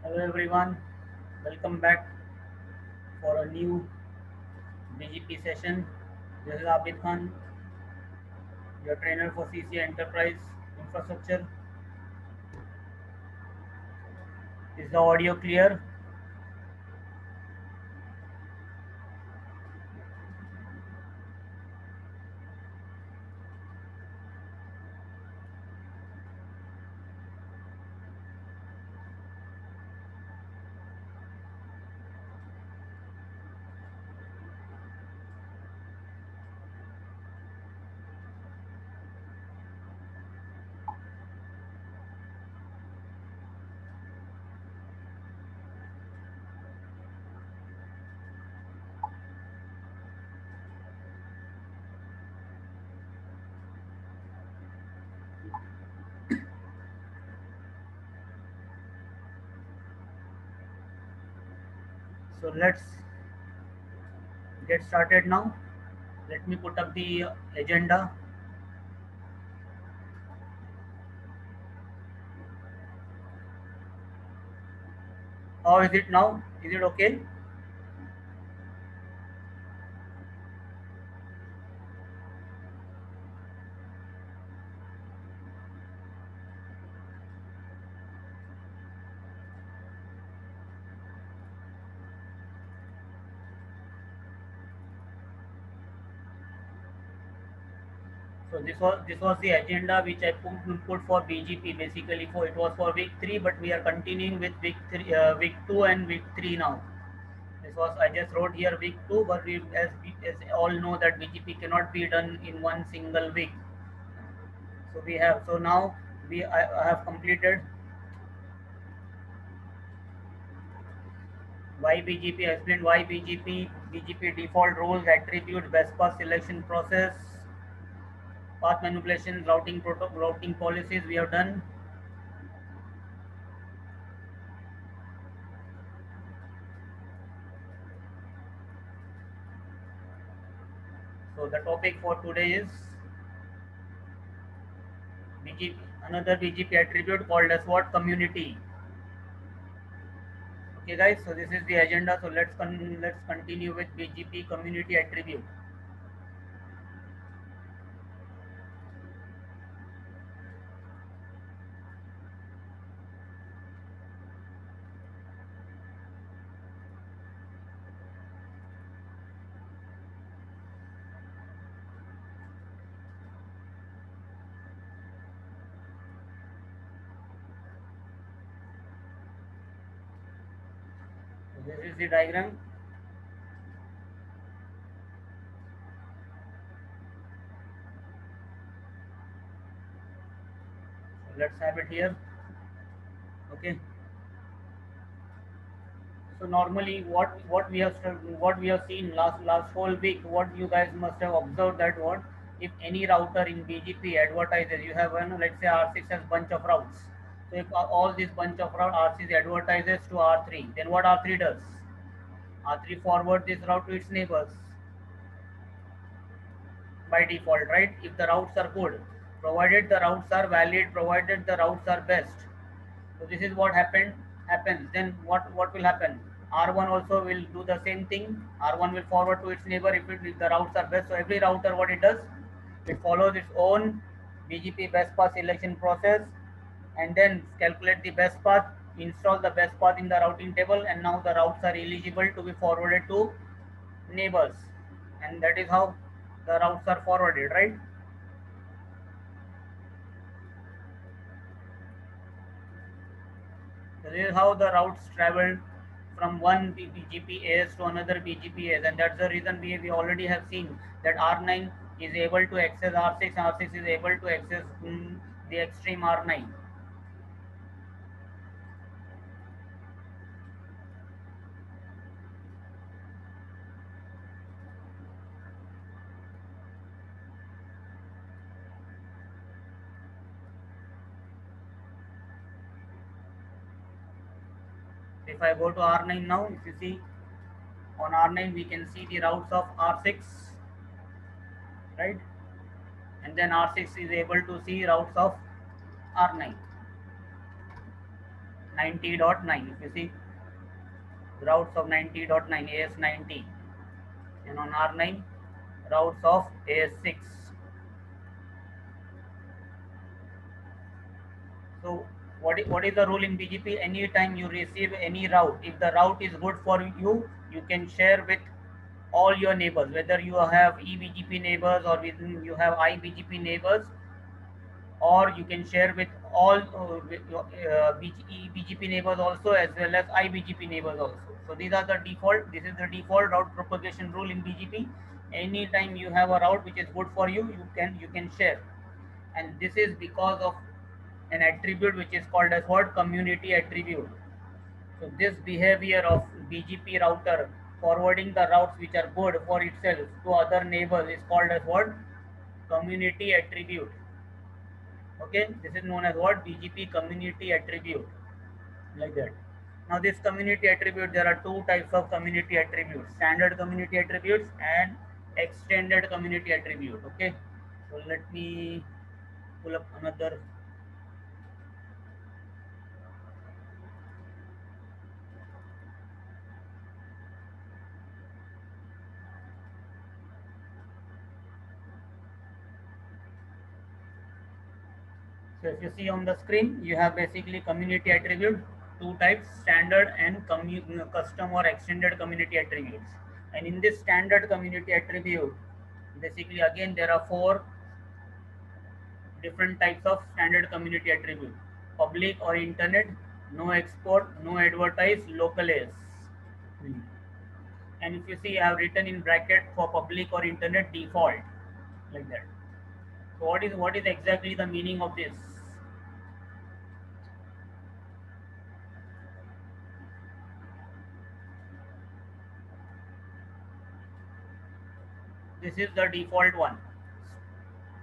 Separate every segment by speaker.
Speaker 1: Hello everyone, welcome back for a new BGP session. This is Abid Khan, your trainer for CC Enterprise Infrastructure. Is the audio clear? So let's get started now. Let me put up the agenda. How is it now? Is it okay? So this was the agenda which I put for BGP. Basically, for it was for week 3, but we are continuing with week 2 and week 3 now. This was I just wrote here week 2, but as all know that BGP cannot be done in one single week. So now I have completed why BGP. I explained why BGP default roles, attributes, best path selection process, path manipulation, routing protocol, routing policies. We have done. So the topic for today is BGP. Another BGP attribute called as what? Community. Okay, guys. So this is the agenda. So let's continue with BGP community attribute. So this is the diagram. So let's have it here. Okay. So normally, what we have seen last whole week, what you guys must have observed that what if any router in BGP advertises, you have one, let's say R6 has bunch of routes. So if all this bunch of route R6 advertises to R3, then what R3 does? R3 forward this route to its neighbors by default, right? If the routes are good, provided the routes are valid, provided the routes are best. So this is what happens. Then what will happen? R1 also will do the same thing. R1 will forward to its neighbor if the routes are best. So every router, what it does, it follows its own BGP best path selection process, and then calculate the best path, install the best path in the routing table, and now the routes are eligible to be forwarded to neighbors, and that is how the routes are forwarded, right? So this is how the routes travel from one BGP-AS to another BGP-AS, and that's the reason we already have seen that R9 is able to access R6, R6 is able to access the extreme R9. If I go to R9 now, if you see on R9, we can see the routes of R6, right? And then R6 is able to see routes of R9. 90.9. If you see routes of 90.9 AS90, and on R9 routes of AS6. So what is the rule in BGP? Anytime you receive any route, if the route is good for you, you can share with all your neighbors, whether you have eBGP neighbors or within you have iBGP neighbors, or you can share with all with your, BGP neighbors also, as well as iBGP neighbors also. So these are the default. This is the default route propagation rule in BGP. Anytime you have a route which is good for you, you can share, and this is because of an attribute which is called as what? Community attribute. So this behavior of BGP router forwarding the routes which are good for itself to other neighbors is called as what? Community attribute. Okay, this is known as what? BGP community attribute, like that. Now this community attribute, there are two types of community attributes: standard community attributes and extended community attribute. Okay, so let me pull up another. So if you see on the screen, you have basically community attribute, two types: standard and custom or extended community attributes. And in this standard community attribute, basically again there are four different types of standard community attribute: public or internet, no export, no advertise, local AS. And if you see, I have written in bracket for public or internet default, like that. So what is exactly the meaning of this? This is the default one,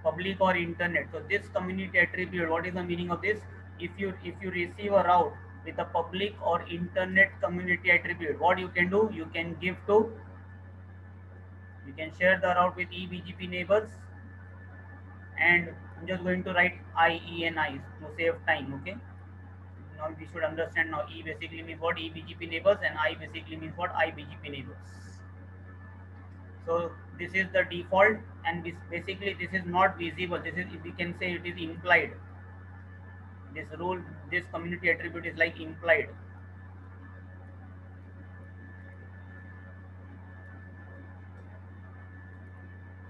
Speaker 1: public or internet. So this community attribute, what is the meaning of this? If you receive a route with a public or internet community attribute, what you can do? You can share the route with eBGP neighbors, and I'm just going to write I, E, and I to save time. Okay. Now we should understand now E basically means what? eBGP neighbors, and I basically means what? iBGP neighbors. So this is the default, and basically this is not visible. This is, we can say, it is implied. This rule, this community attribute is like implied.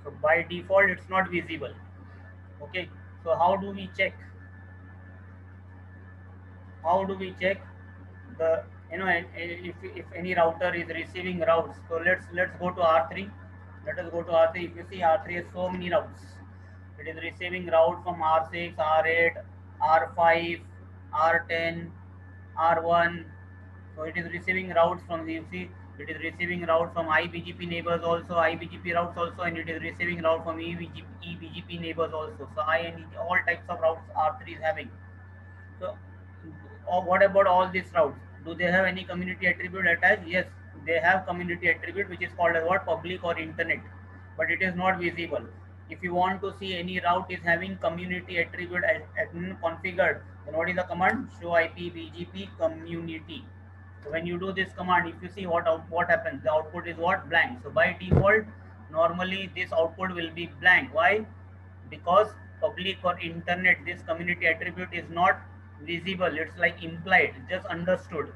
Speaker 1: So by default, it's not visible. Okay. So how do we check? How do we check the, if any router is receiving routes? So let's go to R3. Let us go to R3. If you see, R3 has so many routes. It is receiving route from R6, R8, R5, R10, R1. So it is receiving routes from, you see, it is receiving route from iBGP neighbors also, iBGP routes also, and it is receiving route from eBGP neighbors also. So I and all types of routes R3 is having. So what about all these routes? Do they have any community attribute attached? Yes, they have community attribute, which is called as what? Public or internet, but it is not visible. If you want to see any route is having community attribute configured, then what is the command? Show IP BGP community. So when you do this command, if you see what happens, the output is what? Blank. So by default, normally this output will be blank. Why? Because public or internet, this community attribute is not visible. It's like implied, just understood.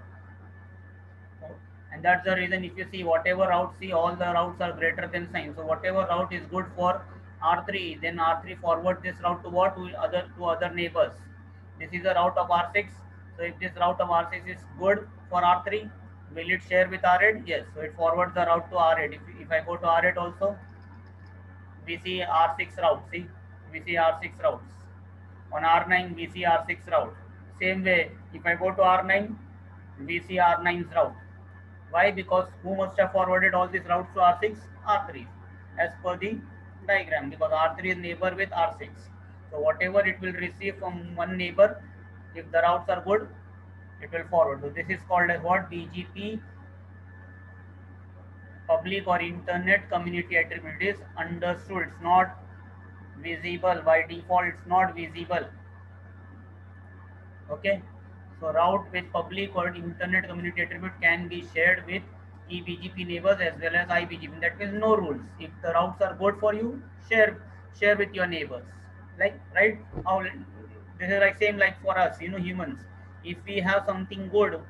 Speaker 1: And that's the reason, if you see whatever route, see all the routes are greater than sign. So whatever route is good for R3, then R3 forward this route to what? To other neighbors. This is a route of R6. So if this route of R6 is good for R3, will it share with R8? Yes. So it forwards the route to R8. If I go to R8 also, we see R6 route. See, we see R6 routes. On R9, we see R6 route. Same way, if I go to R9, we see R9's route. Why? Because who must have forwarded all these routes to R6? R3, as per the diagram, because R3 is neighbor with R6. So whatever it will receive from one neighbor, if the routes are good, it will forward. So this is called as what? BGP public or internet community attribute. Is understood. It's not visible. By default, it's not visible. Okay. So route with public or internet community attribute can be shared with eBGP neighbors as well as iBGP. That means no rules. If the routes are good for you, share with your neighbors. Like right? How this is like same like for us, humans. If we have something good,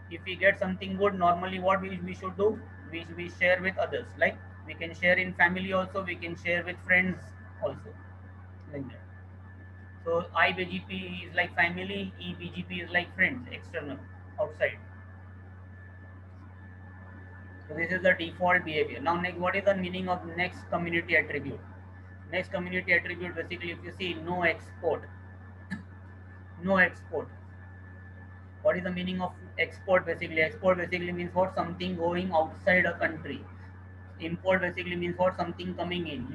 Speaker 1: if we get something good, normally what we should do? We share with others. Like we can share in family also, we can share with friends also. Like that. So iBGP is like family, eBGP is like friends, external, outside. So this is the default behavior. Now next, what is the meaning of next community attribute? Next community attribute basically, if you see no export, no export. What is the meaning of export basically? Export basically means for something going outside a country. Import basically means for something coming in.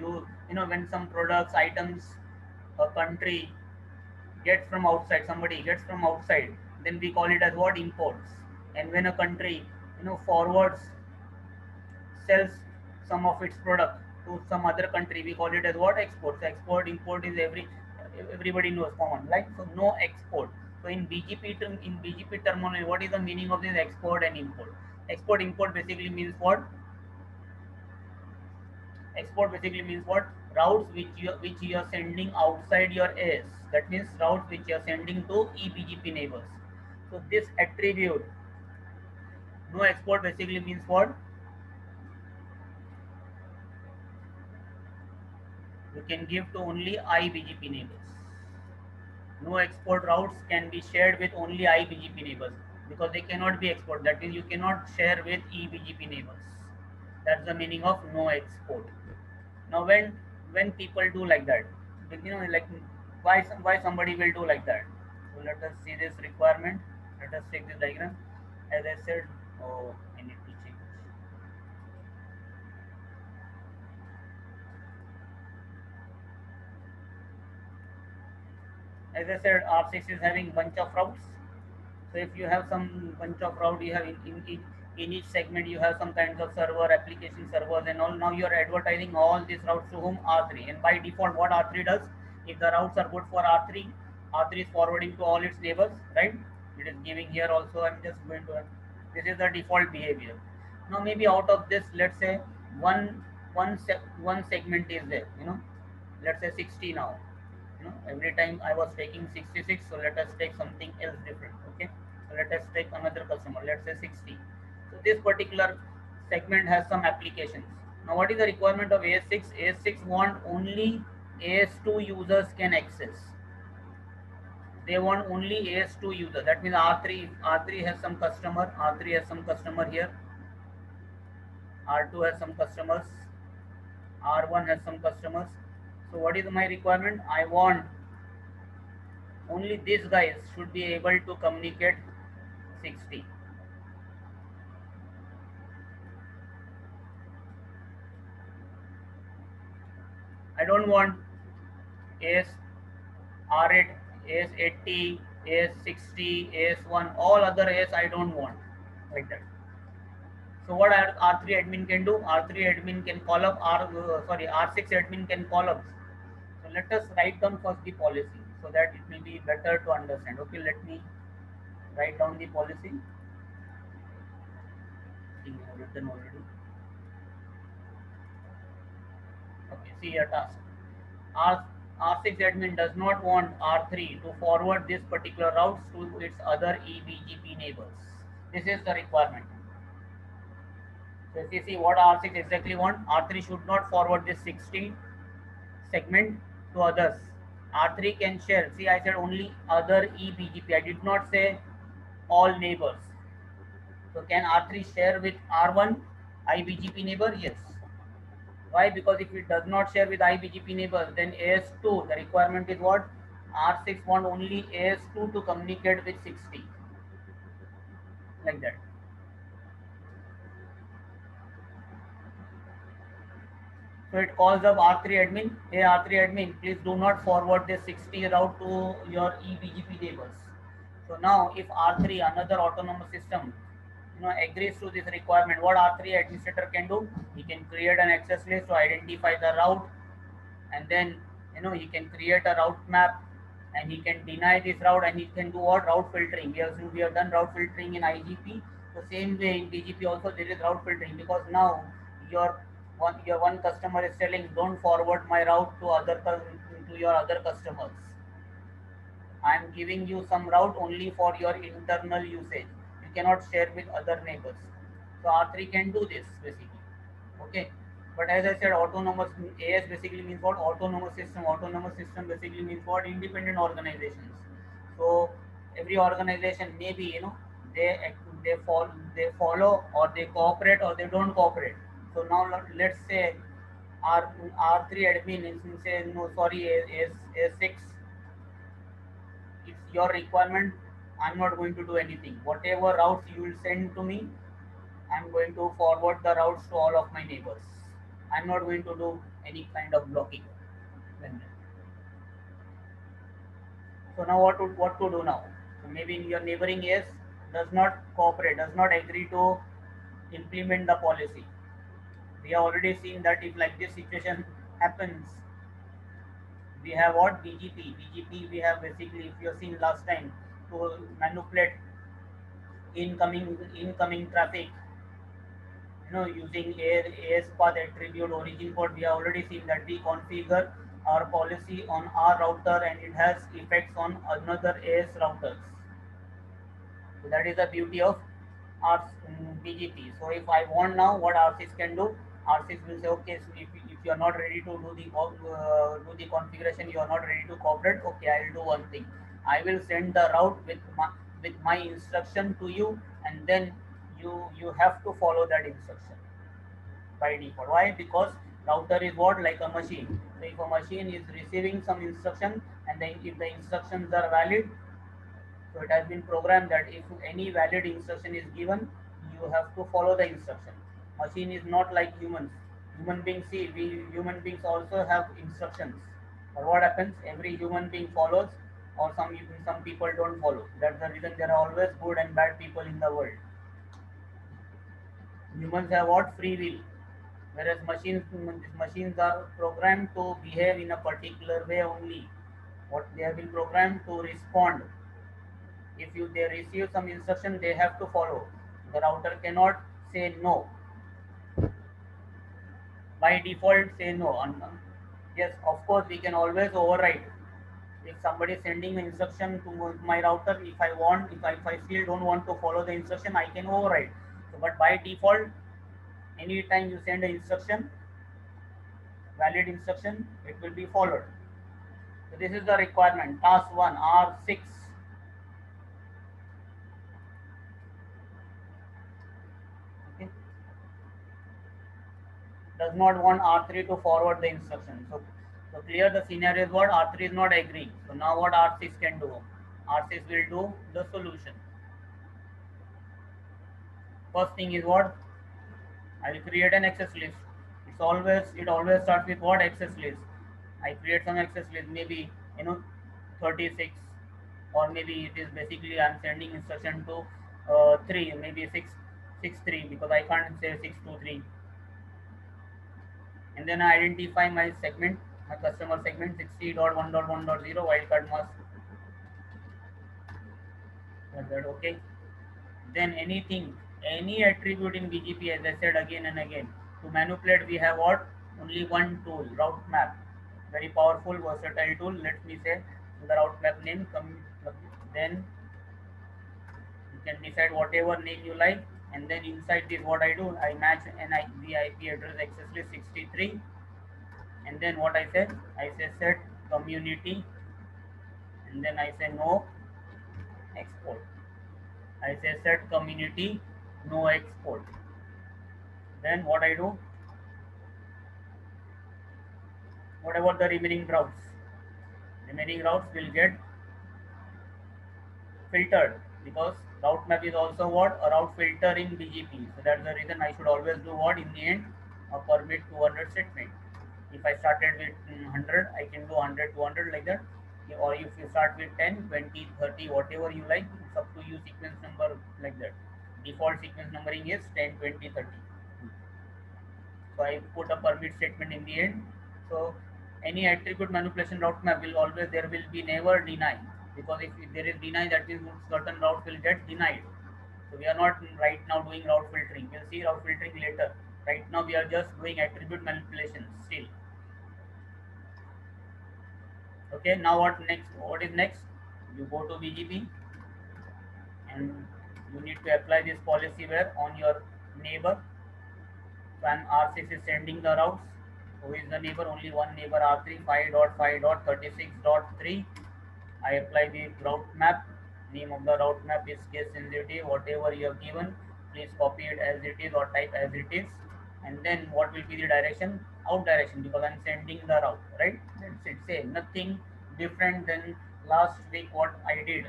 Speaker 1: When some products, items, a country gets from outside, somebody gets from outside, then we call it as what? Imports. And when a country forwards, sells some of its product to some other country, we call it as what? Exports. Export, import is everybody knows, common, like. So no export. So in BGP terminology, what is the meaning of this export and import? Export import basically means what? Export basically means what? Routes which you are sending outside your AS. That means routes which you are sending to eBGP neighbors. So this attribute, no export, basically means what? You can give to only iBGP neighbors. No export routes can be shared with only iBGP neighbors because they cannot be export. That means you cannot share with eBGP neighbors. That's the meaning of no export. Now when people do like that, like why somebody will do like that? So let us see this requirement. Let us take this diagram. As I said, oh, I need to change. As I said, R6 is having bunch of routes. So if you have some bunch of route, you have in each segment you have some kinds of server, application servers and all. Now you are advertising all these routes to whom? R3. And by default, what R3 does? If the routes are good for R3, R3 is forwarding to all its neighbors, right? It is giving here also. I'm just going to. This is the default behavior. Now maybe out of this, let's say one segment is there. Let's say 60 now. Every time I was taking 66, so let us take something else different. Okay, so let us take another customer, let's say 60. So this particular segment has some applications. Now what is the requirement of AS6? AS6 want only AS2 users can access. They want only AS2 user. That means R3 has some customer, R3 has some customer here, R2 has some customers, R1 has some customers. So what is my requirement? I want only these guys should be able to communicate 60. I don't want AS R8, AS80, AS60, AS1, all other AS I don't want, like that. So what R3 admin can do? R3 admin can call up R6 admin can call up. So let us write down first the policy so that it will be better to understand. Okay, let me write down the policy. I think I have written already. Okay, see your task. R6 admin does not want R3 to forward this particular routes to its other eBGP neighbors. This is the requirement. So if you see what R6 exactly want, R3 should not forward this 60 segment to others. R3 can share. See, I said only other eBGP. I did not say all neighbors. So can R3 share with R1 iBGP neighbor? Yes. Why? Because if it does not share with iBGP neighbors, then AS2, the requirement is what? R6 want only AS2 to communicate with 60. Like that. So it calls up R3 admin. Hey R3 admin, please do not forward this 60 route to your eBGP neighbors. So now if R3, another autonomous system, agrees to this requirement, what R3 administrator can do? He can create an access list to identify the route, and then he can create a route map, and he can deny this route, and he can do what? Route filtering. We have done route filtering in IGP. So same way in BGP also there is route filtering, because now your one customer is telling, don't forward my route to to your other customers. I am giving you some route only for your internal usage. You cannot share with other neighbors. So R3 can do this basically. Okay. But as I said, autonomous AS basically means what? Autonomous system. Autonomous system basically means what? Independent organizations. So every organization, maybe they follow, or they cooperate, or they don't cooperate. So now let's say R3 admin says no, sorry, A6, it's your requirement. I'm not going to do anything. Whatever routes you will send to me, I'm going to forward the routes to all of my neighbors. I'm not going to do any kind of blocking. So now what to do now? So maybe your neighboring AS does not cooperate, does not agree to implement the policy. We have already seen that if like this situation happens, we have what? BGP we have basically, if you have seen last time, to manipulate incoming traffic, using AS path attribute origin port. We have already seen that we configure our policy on our router, and it has effects on another AS routers. So that is the beauty of our BGP. So if I want now, what RSys can do, RSys will say, okay, so if you are not ready to do the configuration, you are not ready to cooperate. Okay, I will do one thing. I will send the route with my instruction to you, and then you have to follow that instruction by default. Why? Because router is what? Like a machine. So if a machine is receiving some instruction, and then if the instructions are valid, so it has been programmed that if any valid instruction is given, you have to follow the instruction. Machine is not like humans. Human beings, see, we human beings also have instructions. But what happens? Every human being follows, or some people don't follow. That's the reason there are always good and bad people in the world. Humans have what? Free will, whereas machines are programmed to behave in a particular way only. What they have been programmed to respond. If they receive some instruction, they have to follow. The router cannot say no. By default, say no. Yes, of course, we can always override. If somebody is sending an instruction to my router, if I still don't want to follow the instruction, I can override. So, but by default, anytime you send an instruction, valid instruction, it will be followed. So this is the requirement. Task 1, R6. Okay. Does not want R3 to forward the instruction. So clear the scenario is what? R3 is not agreeing. So now what R6 can do? R6 will do the solution. First thing is what? I will create an access list. It always starts with what? Access list. I create some access list, maybe 36, or maybe it is basically I'm sending instruction to 3, maybe 663, because I can't say 623. And then I identify my segment, my customer segment 60.1.1.0 wildcard mask. That okay. Then any attribute in BGP, as I said again and again, to manipulate we have what? Only one tool, route map. Very powerful, versatile tool. Let me say the route map name. Then you can decide whatever name you like, and then inside this what I do, I match the IP address access list 63, and then what I say set community, and then I say no export. I say set community no export. Then what I do, whatever the remaining routes will get filtered, because route map is also what? A route filter in BGP. So that's the reason I should always do what? In the end, a permit 200 statement. If I started with 100, I can do 100, 200 like that. Or if you start with 10, 20, 30, whatever you like, it's up to you sequence number like that. Default sequence numbering is 10, 20, 30. So I put a permit statement in the end. So any attribute manipulation route map will always, there will be never deny, because if there is deny, that means certain routes will get denied. So we are not right now doing route filtering. We'll see route filtering later. Right now we are just doing attribute manipulation still. Okay, now what next? What is next? You go to BGP and you need to apply this policy where on your neighbor. So and R6 is sending the routes. Who is the neighbor? Only one neighbor, R3 5.5.36.3. I apply the route map. Name of the route map is case sensitive. Whatever you have given, please copy it as it is or type as it is. And then what will be the direction? Out direction, because I'm sending the route, right? That's it. Same, nothing different than last week what I did.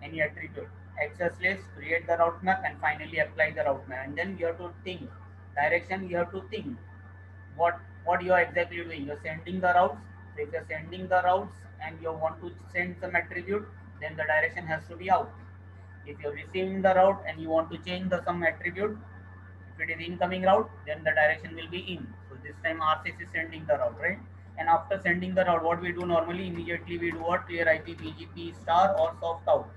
Speaker 1: Any attribute, access list, create the route map, and finally apply the route map. And then you have to think direction. You have to think what you are exactly doing. You're sending the routes. So if you're sending the routes and you want to send some attribute, then the direction has to be out. If you're receiving the route and you want to change the some attribute, if it is incoming route, then the direction will be in. So this time R6 is sending the route, right? And after sending the route, what we do normally, immediately we do what? Clear IP BGP star or soft out.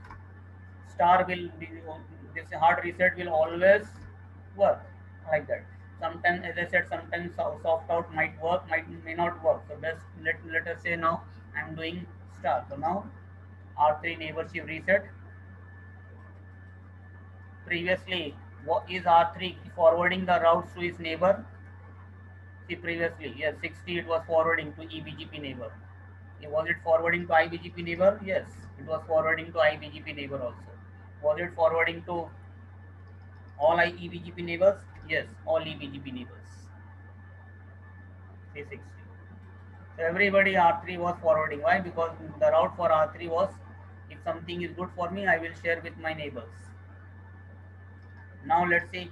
Speaker 1: Star will be, this hard reset will always work like that. Sometimes, as I said, sometimes soft out might work, may not work. So best let us say now I'm doing star. So now R3 neighborship reset. Previously, what is R3 forwarding the routes to its neighbor? See, previously, yes, 60 it was forwarding to eBGP neighbor. Was it forwarding to iBGP neighbor? Yes, it was forwarding to iBGP neighbor also. Was it forwarding to all eBGP neighbors? Yes, all eBGP neighbors. C60. So everybody R3 was forwarding. Why? Because the route for R3 was, if something is good for me, I will share with my neighbors. Now let's see,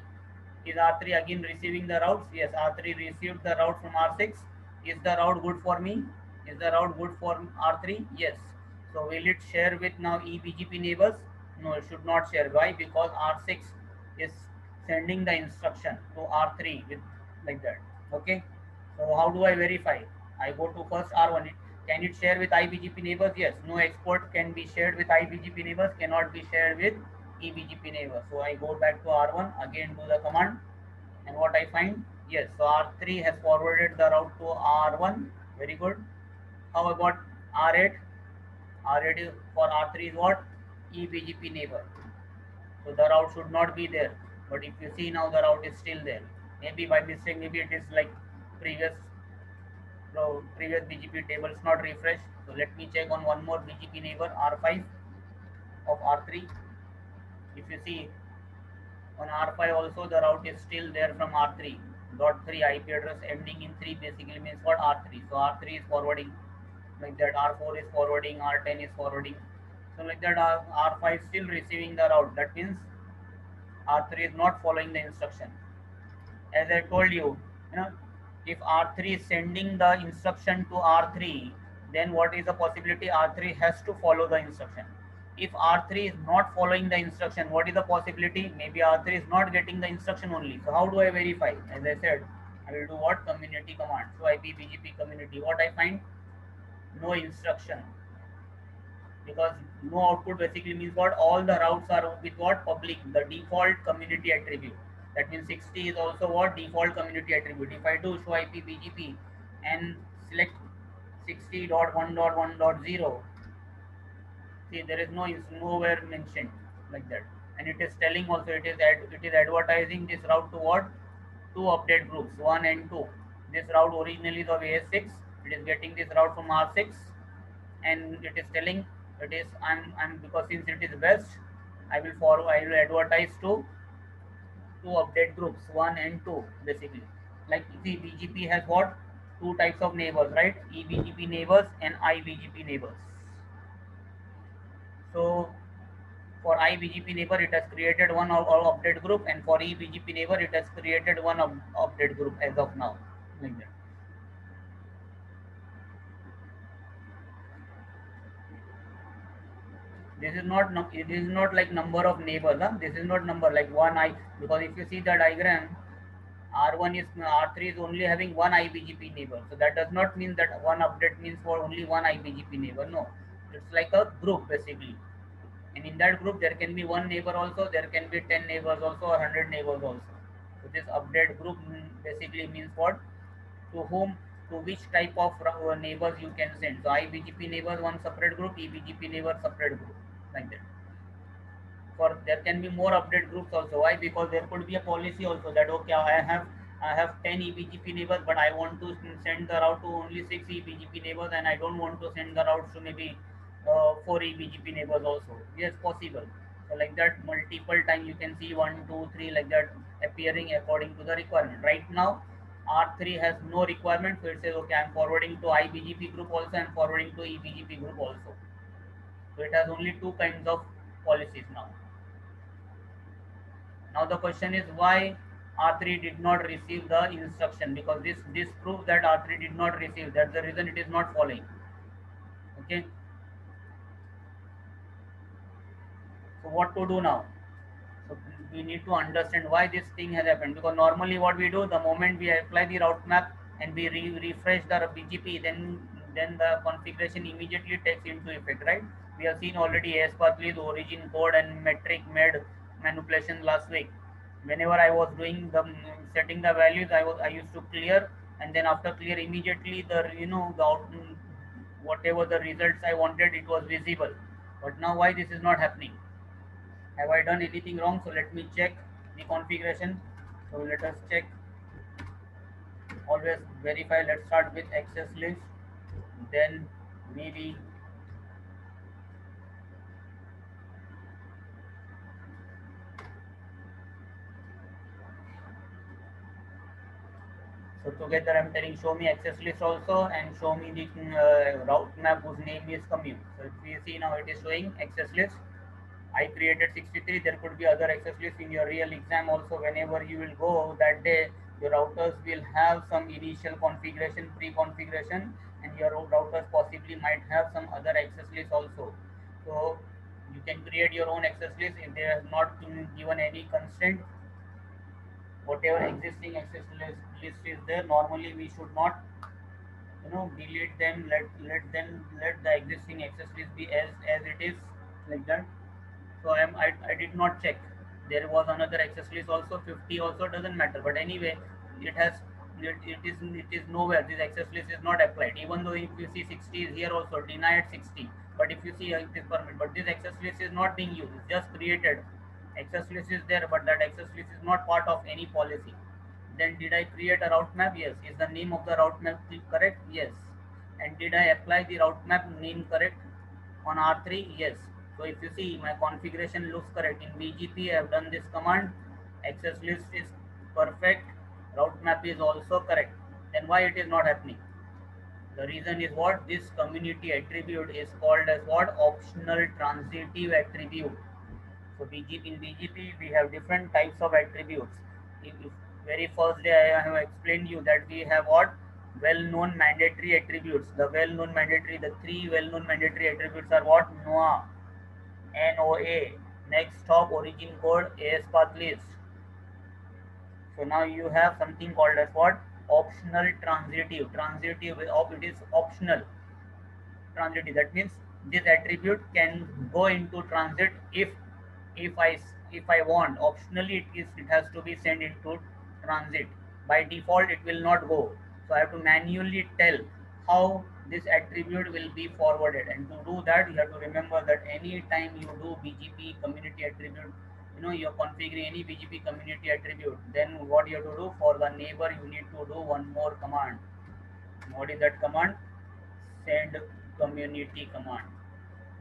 Speaker 1: is R3 again receiving the routes? Yes, R3 received the route from R6. Is the route good for me? Is the route good for R3? Yes. So will it share with now eBGP neighbors? No, it should not share. Why? Because R6 is sending the instruction to R3 with like that. Okay. So how do I verify? I go to first R1. Can it share with iBGP neighbors? Yes. No export can be shared with iBGP neighbors, cannot be shared with eBGP neighbor. So I go back to R1, again do the command, and what I find? Yes, so R3 has forwarded the route to R1. Very good. How about R8? R8 is for R3 is what? eBGP neighbor. So the route should not be there. But if you see now, the route is still there. Maybe by mistake, maybe it is like previous BGP table is not refreshed. So let me check on one more BGP neighbor, R5 of R3. If you see on R5 also, the route is still there from R3. .3 IP address ending in 3 basically means what? R3. So R3 is forwarding like that. R4 is forwarding. R10 is forwarding. So like that, R5 is still receiving the route. That means R3 is not following the instruction. As I told you, if R3 is sending the instruction to R3, then what is the possibility? R3 has to follow the instruction. If R3 is not following the instruction, what is the possibility? Maybe R3 is not getting the instruction only. So how do I verify? As I said, I will do what? Community command. So IPBGP community. What I find? No instruction. Because no output basically means what? All the routes are with what? Public, the default community attribute. That means 60 is also what? Default community attribute. If I do show IPBGP and select 60.1.1.0, see, there is nowhere mentioned like that, and it is telling also, it is advertising this route to what? Two update groups, 1 and 2. This route originally is of AS6. It is getting this route from R6, and it is telling it is I'm because since it is best, I will advertise to two update groups, 1 and 2 basically. Like see, BGP has what? Two types of neighbors, right? eBGP neighbors and iBGP neighbors. So for iBGP neighbor, it has created one update group, and for eBGP neighbor, it has created one update group as of now, like that. This is not like number of neighbors. Huh? This is not number like one I, because if you see the diagram, R1 is R3 is only having one IBGP neighbor. So that does not mean that one update means for only one IBGP neighbor. No, it's like a group basically. And in that group, there can be one neighbor also, there can be 10 neighbors also, or 100 neighbors also. So this update group basically means what? To whom, to which type of neighbors you can send. So IBGP neighbors one separate group, EBGP neighbor separate group, like that. For there can be more update groups also. Why? Because there could be a policy also that okay, I have 10 EBGP neighbors, but I want to send the route to only 6 EBGP neighbors, and I don't want to send the routes to maybe 4 EBGP neighbors also. Yes, possible. So like that, multiple time you can see 1, 2, 3 like that appearing according to the requirement. Right now, R3 has no requirement, so it says okay, I'm forwarding to IBGP group also and forwarding to EBGP group also. So it has only two kinds of policies now. Now the question is why R3 did not receive the instruction, because this proves that R3 did not receive. That's the reason it is not following. Okay. So what to do now? So we need to understand why this thing has happened, because normally what we do, the moment we apply the route map and we refresh the BGP, then the configuration immediately takes into effect, right? We have seen already ASPath list, origin code and metric made manipulation last week. Whenever I was doing the setting the values, I used to clear, and then after clear immediately the whatever the results I wanted, it was visible. But now why this is not happening? Have I done anything wrong? So let me check the configuration. So let us check. Always verify. Let's start with access list. Then maybe so together I'm telling show me access list also and show me the route map whose name is commute. So if you see now it is showing access list. I created 63. There could be other access lists in your real exam also. Whenever you will go that day, your routers will have some initial configuration, pre-configuration, and your routers possibly might have some other access lists also. So you can create your own access list if they are not given any constraint. Whatever existing access list is there, normally we should not delete them. Let the existing access list be as it is, like that. So I did not check. There was another access list also, 50 also, doesn't matter. But anyway, it has it is nowhere. This access list is not applied. Even though if you see 60 is here also, denied 60. But if you see it is permit, but this access list is not being used. It's just created. Access list is there, but that access list is not part of any policy. Then did I create a route map? Yes. Is the name of the route map correct? Yes. And did I apply the route map name correct on R3? Yes. So if you see my configuration looks correct. In BGP I have done this command, access list is perfect, route map is also correct. Then why it is not happening? The reason is what? This community attribute is called as what? Optional transitive attribute. So in BGP we have different types of attributes. If very first day I have explained you that we have what? Well-known mandatory attributes. The well-known mandatory, the three well-known mandatory attributes are what? NOA, next stop, origin code, ASPath list. So now you have something called as what? Optional transitive. Transitive, it is optional. Transitive, that means this attribute can go into transit if I if I want. Optionally it has to be sent into transit. By default it will not go. So I have to manually tell how this attribute will be forwarded, and to do that you have to remember that any time you do BGP community attribute, you're configuring any BGP community attribute, then what you have to do for the neighbor, you need to do one more command. What is that command? Send community command.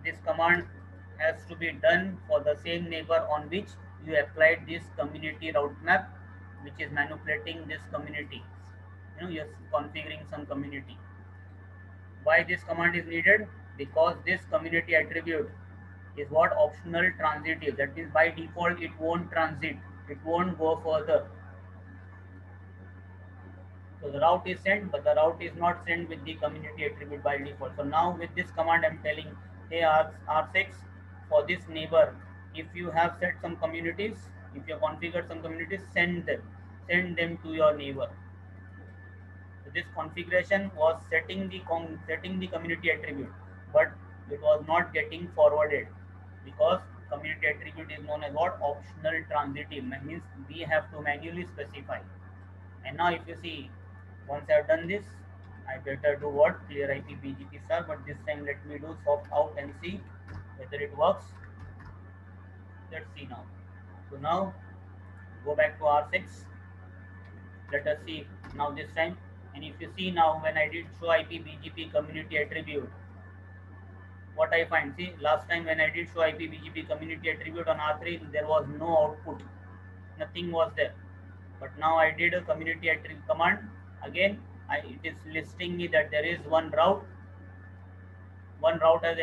Speaker 1: This command has to be done for the same neighbor on which you applied this community route map, which is manipulating this community. You're configuring some community. Why this command is needed? Because this community attribute is what? Optional transitive. That means by default it won't transit, it won't go further. So the route is sent, but the route is not sent with the community attribute by default. So now with this command I'm telling, hey R6, for this neighbor, if you have set some communities, if you have configured some communities, send them. send them to your neighbor. So this configuration was setting the community attribute, but it was not getting forwarded because community attribute is known as what? Optional transitive. Means we have to manually specify. And now if you see, once I have done this, I better do what? Clear IP BGP star, but this time let me do soft out and see whether it works. Let's see now. So now go back to R6. Let us see now this time. And if you see now, when I did show IP BGP community attribute, what I find, see, last time when I did show IP BGP community attribute on R3, there was no output, nothing was there. But now I did a community attribute command. Again, it is listing me that there is one route has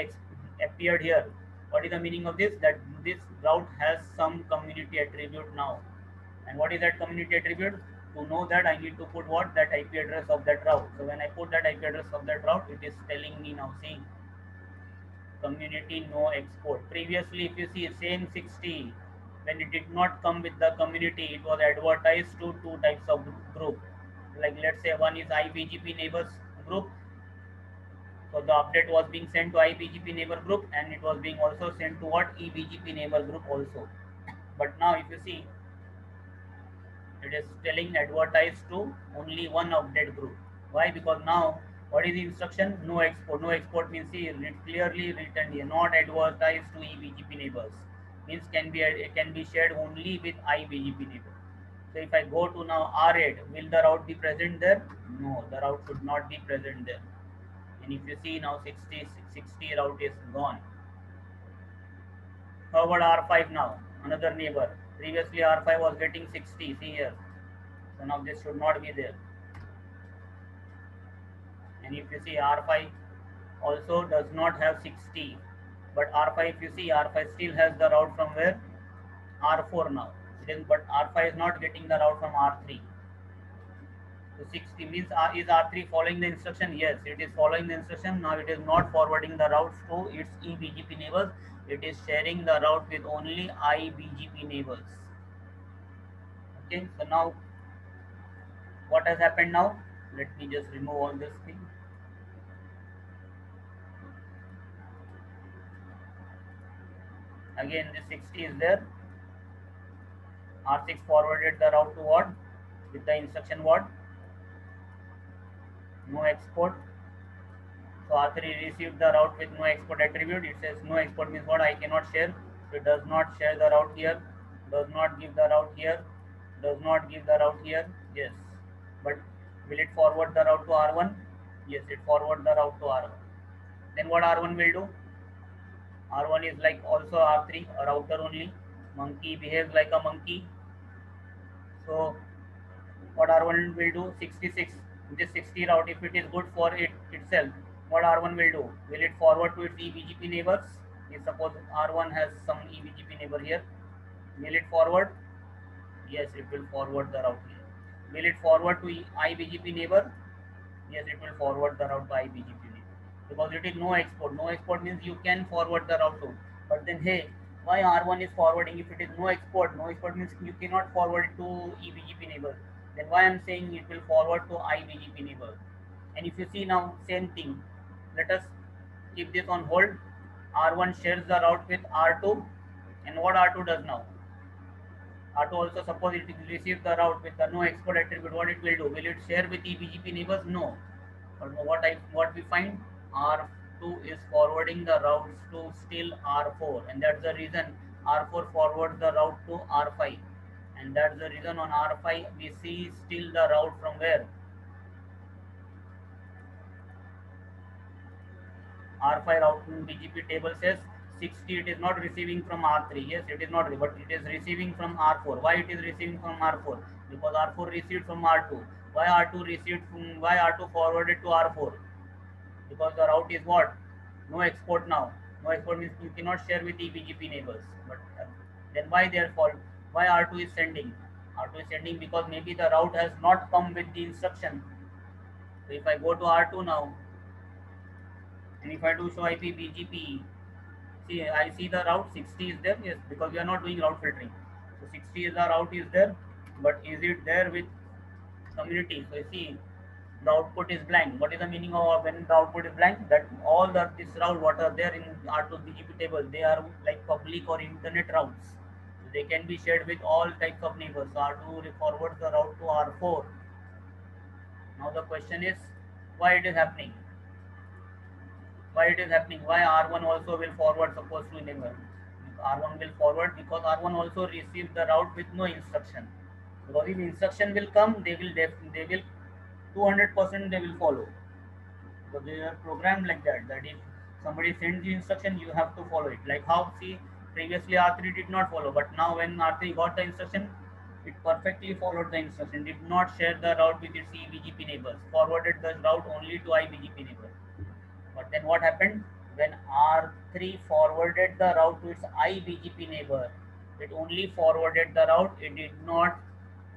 Speaker 1: appeared here. What is the meaning of this? That this route has some community attribute now. And what is that community attribute? To know that, I need to put what? That IP address of that route. So when I put that IP address of that route, it is telling me now, see, community no export. Previously, if you see same 60, when it did not come with the community, it was advertised to two types of group. Like let's say one is IBGP neighbors group. So the update was being sent to IBGP neighbor group, and it was being also sent to what? eBGP neighbor group also. But now if you see, it is telling advertised to only one update group. Why? Because now what is the instruction? No export. No export means, see, clearly written here, not advertised to eBGP neighbors. Means can be shared only with iBGP neighbor. So if I go to now R8, will the route be present there? No, the route should not be present there. And if you see now 60 route is gone. How about R5 now? Another neighbor. Previously R5 was getting 60, see here. So now this should not be there. And if you see R5 also does not have 60. But R5, if you see, R5 still has the route from where? R4 now. But R5 is not getting the route from R3. So 60 means is R3 following the instruction? Yes, it is following the instruction. Now it is not forwarding the routes to its eBGP neighbors. It is sharing the route with only iBGP neighbors. Okay, so now what has happened now? Let me just remove all this thing. Again, this 60 is there. R6 forwarded the route to what? With the instruction what? No export. So R3 received the route with no export attribute. It says no export means what? I cannot share. So it does not share the route here. Does not give the route here. Does not give the route here. Yes. But will it forward the route to R1? Yes, it forward the route to R1. Then what R1 will do? R1 is like also R3, a router only. Monkey behaves like a monkey. So what R1 will do? 66. This 60 route, if it is good for it itself, what R1 will do? Will it forward to its eBGP neighbors? If suppose R1 has some eBGP neighbor here, will it forward? Yes, it will forward the route here. Will it forward to iBGP neighbor? Yes, it will forward the route to iBGP neighbor. Because it is no export. No export means you can forward the route to. But then hey, why R1 is forwarding if it is no export? No export means you cannot forward it to eBGP neighbor. Then why I'm saying it will forward to iBGP neighbor. And if you see now, same thing. Let us keep this on hold. R1 shares the route with R2. And what R2 does now? R2 also, suppose it receives the route with the no export attribute, what it will do? Will it share with eBGP neighbors? No. But what we find, R2 is forwarding the routes to still R4, and that's the reason R4 forwards the route to R5, and that's the reason on R5 we see still the route from where? R5 route in BGP table says 60, it is not receiving from R3. Yes, it is not, but it is receiving from R4. Why it is receiving from R4? Because R4 received from R2. Why R2 received from, why R2 forwarded to R4? Because the route is what? No export now. No export means you cannot share with eBGP neighbors. But then why therefore, why R2 is sending? R2 is sending because maybe the route has not come with the instruction. So if I go to R2 now, and if I do show IP BGP, see, I see the route 60 is there. Yes, because we are not doing route filtering. So 60 is the route is there. but is it there with community? So you see, the output is blank. What is the meaning of when the output is blank? That all the this route what are there in R2 BGP table, they are like public or internet routes. So they can be shared with all types of neighbors. So R2 forwards the route to R4. Now the question is why it is happening? Why it is happening? Why R1 also will forward suppose to neighbor? R1 will forward because R1 also receive the route with no instruction. Because if instruction will come, they will 200% they will follow. So they are programmed like that. That if somebody sends you instruction, you have to follow it. Like how see previously R3 did not follow, but now when R3 got the instruction, it perfectly followed the instruction. Did not share the route with its eBGP neighbors. Forwarded the route only to iBGP neighbor. But then what happened when R3 forwarded the route to its iBGP neighbor? It only forwarded the route. It did not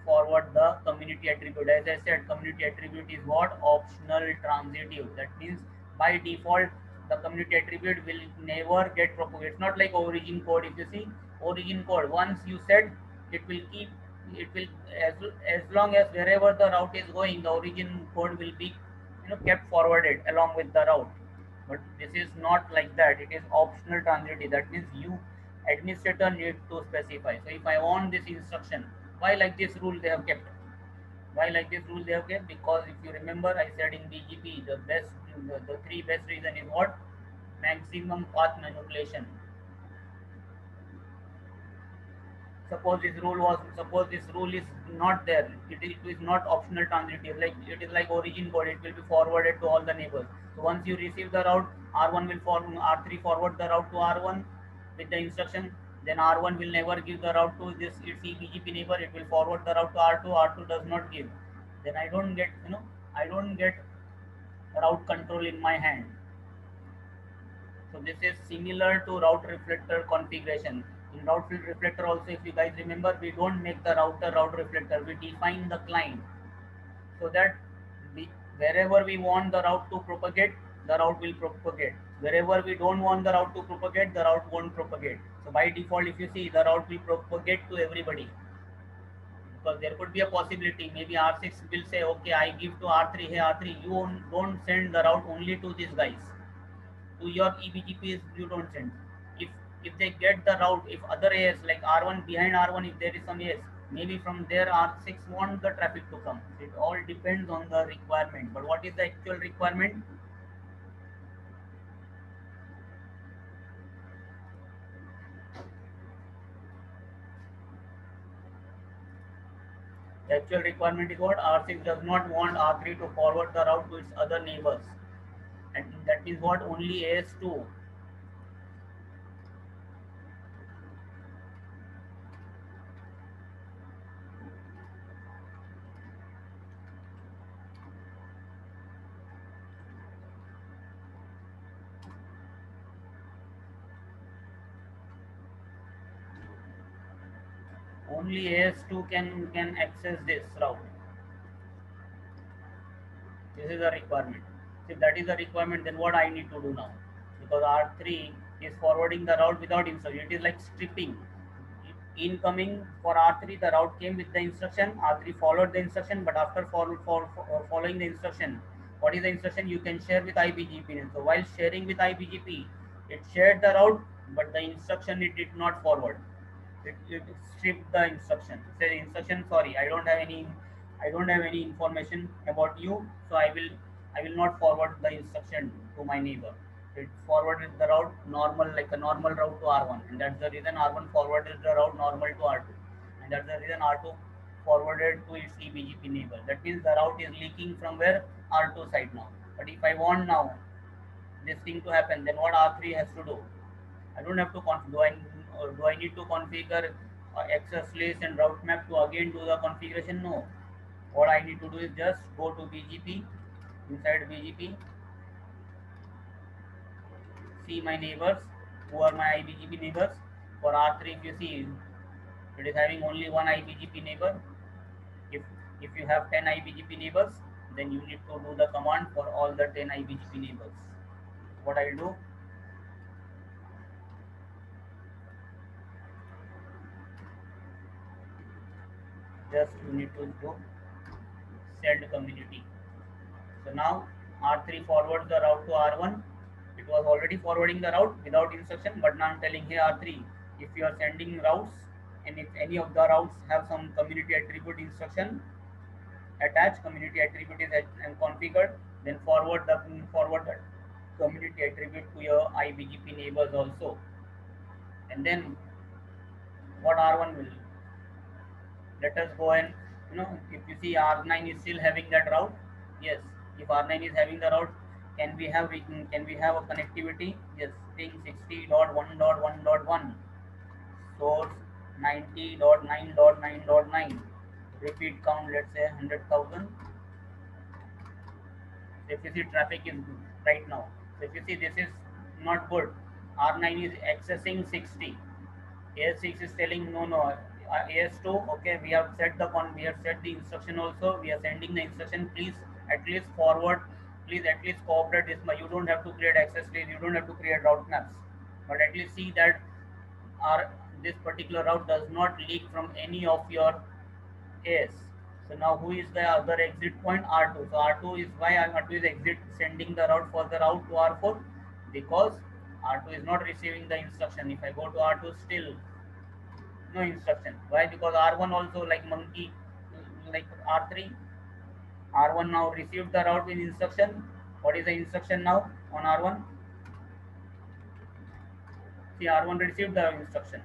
Speaker 1: forward the community attribute. As I said, community attribute is what? Optional transitive. That means by default, the community attribute will never get propagated. It's not like origin code. If you see origin code, once you said, it will keep, it will as long as wherever the route is going, the origin code will be kept forwarded along with the route. But this is not like that. It is optional transitive. That means you administrator need to specify. So if I want this instruction, why like this rule they have kept? Why like this rule they have kept? Because if you remember, I said in BGP the three best reason is what? Maximum path manipulation. Suppose this rule is not there, it is not optional transitive, like it is like origin code, it will be forwarded to all the neighbors. So once you receive the route, R1 will form R3 forward the route to R1 with the instruction, then R1 will never give the route to this its eBGP neighbor, it will forward the route to R2, R2 does not give, then I don't get I don't get route control in my hand. So this is similar to route reflector configuration. In route reflector also, if you guys remember, we don't make the router route reflector. We define the client so that wherever we want the route to propagate, the route will propagate. Wherever we don't want the route to propagate, the route won't propagate. So by default, if you see, the route will propagate to everybody. Because there could be a possibility, maybe R6 will say, okay, I give to R3, hey R3, you don't send the route only to these guys, to your eBGPs you don't send. If they get the route, if other AS like R1 behind R1, if there is some AS, maybe from there R6 want the traffic to come. It all depends on the requirement. But what is the actual requirement? The actual requirement is what? R6 does not want R3 to forward the route to its other neighbors. And that means what? Only AS2. Only AS2 can access this route. This is a requirement. If that is a requirement, then what I need to do now? Because R3 is forwarding the route without instruction. It is like stripping. Incoming for R3, the route came with the instruction. R3 followed the instruction, but after following the instruction, what is the instruction? You can share with iBGP. So while sharing with iBGP, it shared the route, but the instruction it did not forward. It stripped the instruction. It said instruction, sorry, I don't have any information about you, so I will not forward the instruction to my neighbor. It forwarded the route normal, like a normal route to R1, and that's the reason R1 forwarded the route normal to R2, and that's the reason R2 forwarded to its eBGP neighbor. That means the route is leaking from where? R2 side now. But if I want now this thing to happen, then what R3 has to do? I don't have to do I need to configure access list and route map to again do the configuration? No. What I need to do is just go to BGP, inside BGP, see my neighbors, who are my iBGP neighbors. For R3, if you see, it is having only one iBGP neighbor. If you have 10 iBGP neighbors, then you need to do the command for all the 10 iBGP neighbors. What I'll do, Just you need to go send community. So now R3 forwards the route to R1. It was already forwarding the route without instruction, but now I'm telling here R3, if you are sending routes and if any of the routes have some community attribute instruction attached, community attribute is configured, then forward the community attribute to your IBGP neighbors also. And then what R1 will do? Let us go and if you see R9 is still having that route. Yes, if R9 is having the route, can we have a connectivity? Yes, ping 60.1.1.1, source 90.9.9.9, repeat count let's say 100,000. If you see traffic is good right now. So if you see this is not good, R9 is accessing 60. AS6 is telling no, AS2, okay, we have set the instruction also, we are sending the instruction, please at least forward, please at least cooperate this much. You don't have to create access trees, you don't have to create route maps, but at least see that our this particular route does not leak from any of your AS. So now who is the other exit point? R2. So R2 is why R2 is exit sending the route for the route to R4, because R2 is not receiving the instruction. If I go to R2, still no instruction. Why? Because R1 also like monkey, like R3. R1 now received the route with instruction. What is the instruction now on R1? See, R1 received the instruction.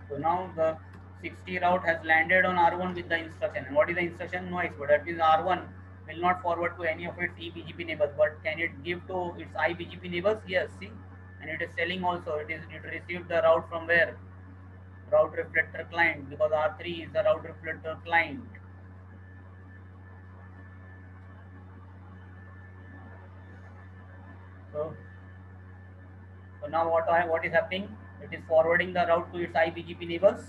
Speaker 1: So now the 60 route has landed on R1 with the instruction. And what is the instruction? No export. That means R1 will not forward to any of its eBGP neighbors, but can it give to its iBGP neighbors? Yes, see, and it is telling also it received the route from where? Route reflector client, because R3 is the route reflector client. So now what is happening? It is forwarding the route to its iBGP neighbors.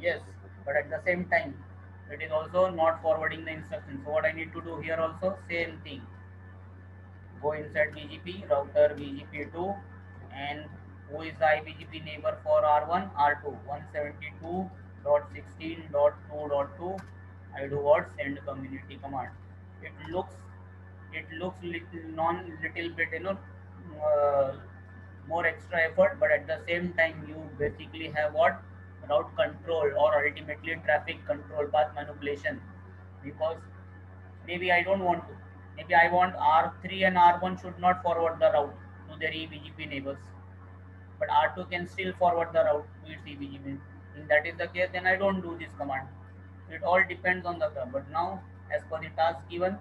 Speaker 1: Yes, but at the same time, it is also not forwarding the instruction. So what I need to do here also, same thing. Go inside BGP, router BGP2, and who is the iBGP neighbor for R1? R2, 172.16.2.2. I do what? Send community command. It looks little bit uh, more extra effort, but at the same time you basically have what? Route control, or ultimately traffic control, path manipulation. Because maybe I don't want to, maybe I want R3 and R1 should not forward the route to their eBGP neighbors, but R2 can still forward the route to its eBGP. If that is the case, then I don't do this command. It all depends on the club. But now as per the task given,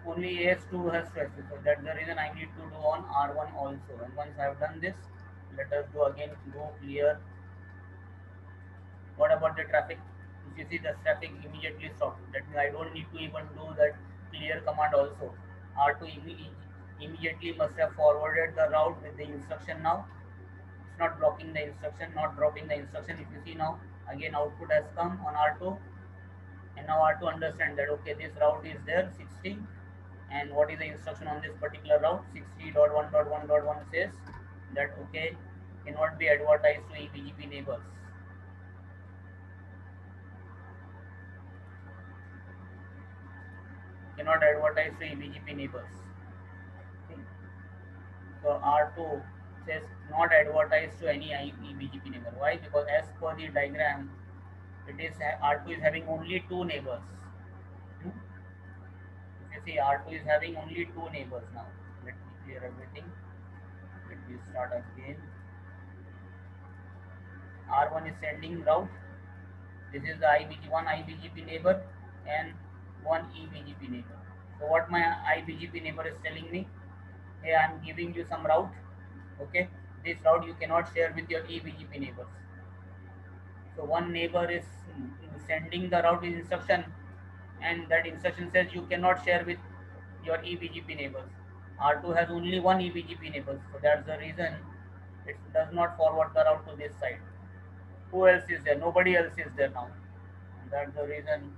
Speaker 1: only AS2 has traffic. So that's the reason I need to do on R1 also. And once I have done this, let us do again go clear. What about the traffic? If you see the traffic immediately stopped, that means I don't need to even do that clear command also. R2 immediately must have forwarded the route with the instruction now. It's not blocking the instruction, not dropping the instruction. If you see now, again output has come on R2, and now R2 understand that okay, this route is there 60, and what is the instruction on this particular route? 60.1.1.1 says that okay, cannot be advertised to eBGP neighbors. Cannot advertise to eBGP neighbors. Okay. So R2 says not advertised to any eBGP neighbor. Why? Because as per the diagram, it is R2 is having only two neighbors. If you see, R2 is having only two neighbors now. Let me clear everything. Let me start again. R1 is sending route. This is the one IBGP neighbor and one eBGP neighbor. So what my iBGP neighbor is telling me, hey, I am giving you some route. Okay, this route you cannot share with your eBGP neighbors. So one neighbor is sending the route instruction, and that instruction says you cannot share with your eBGP neighbors. R2 has only one eBGP neighbor, so that's the reason it does not forward the route to this side. Who else is there? Nobody else is there now. And that's the reason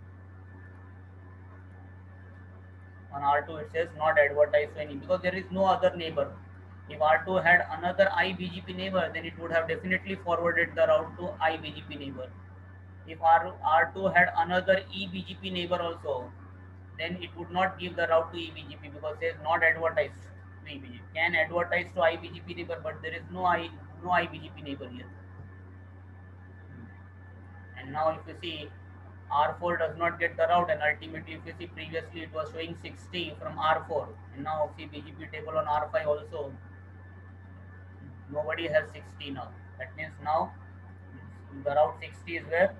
Speaker 1: on R2 it says not advertised to any, because there is no other neighbor. If R2 had another iBGP neighbor, then it would have definitely forwarded the route to iBGP neighbor. If R2 had another eBGP neighbor also, then it would not give the route to eBGP because it is not advertised to eBGP. Can advertise to iBGP neighbor, but there is no iBGP neighbor here. And now if you see, R4 does not get the route, and ultimately if you see, previously it was showing 60 from R4, and now see BGP table on R5 also, nobody has 60 now. That means now the route 60 is where?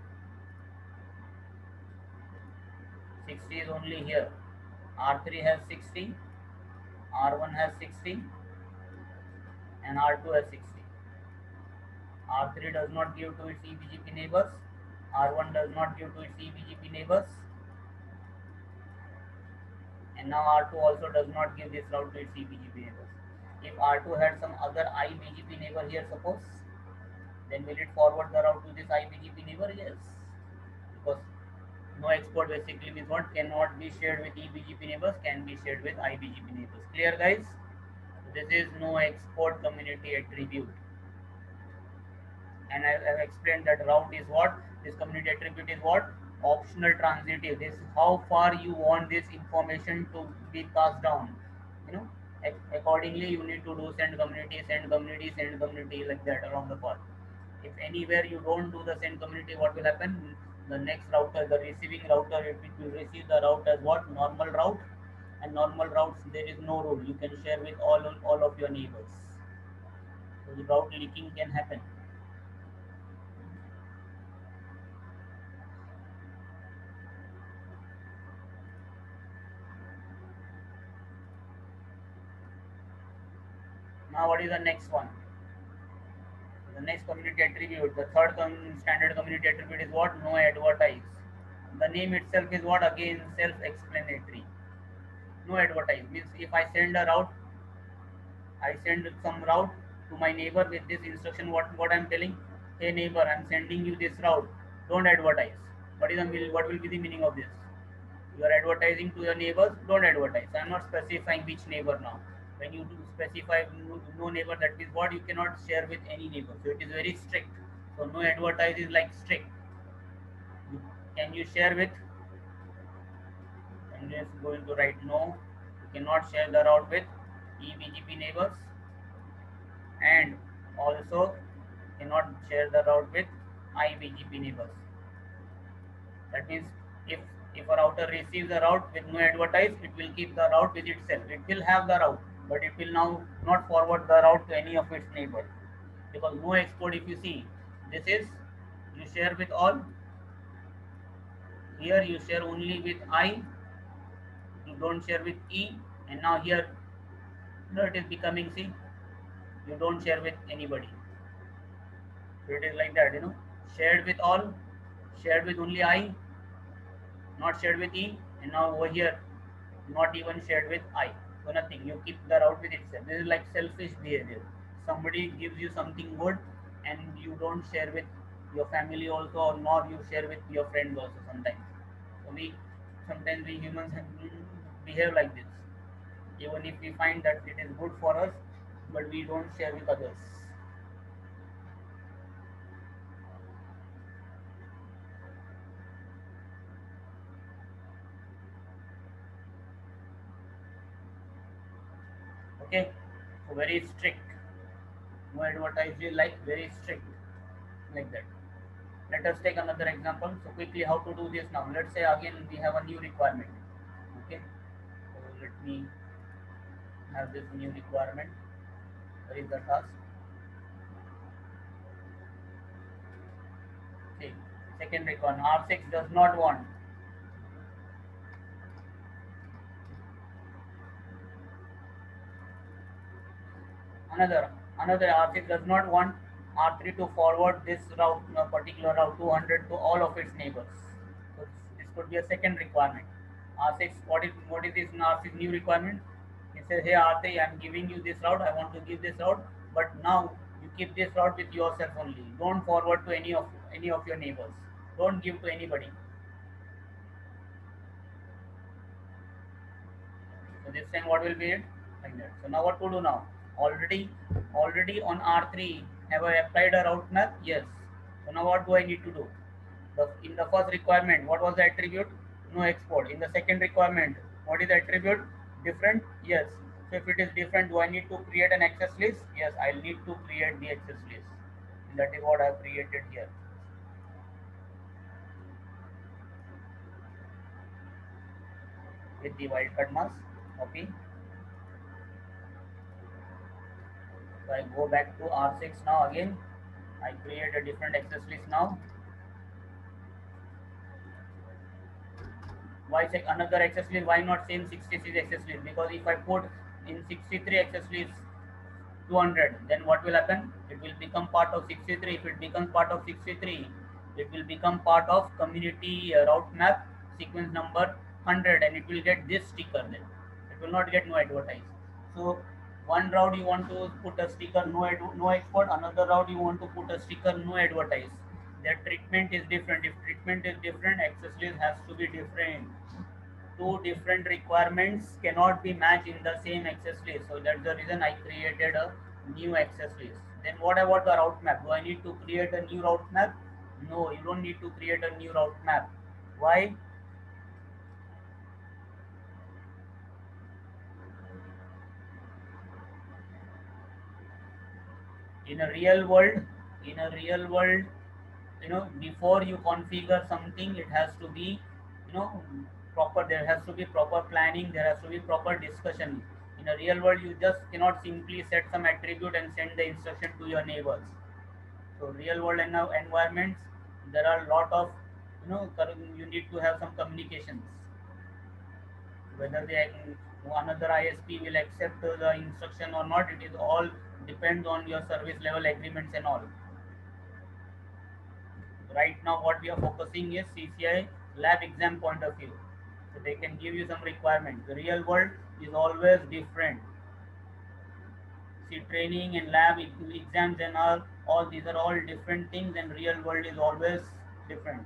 Speaker 1: 60 is only here. R3 has 60, R1 has 60, and R2 has 60. R3 does not give to its eBGP neighbors, R1 does not give to its eBGP neighbors, and now R2 also does not give this route to its eBGP neighbors. If R2 had some other iBGP neighbor here, suppose, then will it forward the route to this iBGP neighbor? Yes, because no export basically means what? Cannot be shared with eBGP neighbors, can be shared with iBGP neighbors. Clear, guys? This is no export community attribute. And I have explained that route is what? This community attribute is what? Optional transitive. This how far you want this information to be passed down. You know, accordingly you need to do send community, send community, send community, like that along the path. If anywhere you don't do the send community, what will happen? The next router, the receiving router, it will receive the route as what? Normal route. And normal routes, there is no rule. You can share with all of your neighbors. So the route leaking can happen. Now what is the next one? The next community attribute, the third standard community attribute is what? No advertise. The name itself is what? Again, self-explanatory. No advertise means if I send a route, I send some route to my neighbor with this instruction. What I'm telling? Hey neighbor, I'm sending you this route. Don't advertise. What will be the meaning of this? You are advertising to your neighbors. Don't advertise. I'm not specifying which neighbor now. When you do specify no neighbor, that means what? You cannot share with any neighbor. So it is very strict. So no advertise is like strict. Can you share with? I'm just going to write no. You cannot share the route with eBGP neighbors, and also cannot share the route with iBGP neighbors. That means if a router receives a route with no advertise, it will keep the route with itself. It will have the route, but it will now not forward the route to any of its neighbors, because no export, if you see, this is you share with all. Here you share only with I, you don't share with E, and now here it is becoming C, you don't share with anybody. So it is like that, shared with all, shared with only I, not shared with E, and now over here not even shared with I. So nothing, you keep the route with itself. This is like selfish behavior. Somebody gives you something good and you don't share with your family also, or nor you share with your friends also sometimes. So sometimes we humans behave like this, even if we find that it is good for us, but we don't share with others. Okay, so very strict. No advertising, like very strict, like that. Let us take another example. So quickly, how to do this now? Let's say again we have a new requirement. Okay, so let me have this new requirement. Where is the task? Okay, second requirement. R6 does not want. Another R6 does not want R3 to forward this route, particular route 200 to all of its neighbors. So this could be a second requirement. R6, what is this in R6 new requirement? It says, hey R3, I'm giving you this route, I want to give this route, but now you keep this route with yourself only. Don't forward to any of your neighbors. Don't give to anybody. So this time what will be it? Like that. So now what to do now? Already on R3, have I applied a route map? Yes. So now what do I need to do? In the first requirement, what was the attribute? No export. In the second requirement, what is the attribute? Different? Yes. So if it is different, do I need to create an access list? Yes, I'll need to create the access list. And that is what I have created here. With the wildcard mask, copy. So I go back to R6 now again. I create a different access list now. Why check another access list? Why not same 66 access list? Because if I put in 63 access list 200, then what will happen? It will become part of 63. If it becomes part of 63, it will become part of community route map sequence number 100, and it will get this sticker then. It will not get no advertise. So one route you want to put a sticker no export, another route you want to put a sticker no advertise. Their treatment is different. If treatment is different, access list has to be different. Two different requirements cannot be matched in the same access list. So that's the reason I created a new access list. Then what about the route map? Do I need to create a new route map? No, you don't need to create a new route map. Why? In a real world, before you configure something, it has to be, proper. There has to be proper planning. There has to be proper discussion. In a real world, you just cannot simply set some attribute and send the instruction to your neighbors. So real world environments, there are a lot of, you need to have some communications. Whether another ISP will accept the instruction or not, it is all depends on your service level agreements and all. Right now what we are focusing is CCI lab exam point of view. So they can give you some requirements. The real world is always different. See, training and lab exams and all these are all different things, and real world is always different.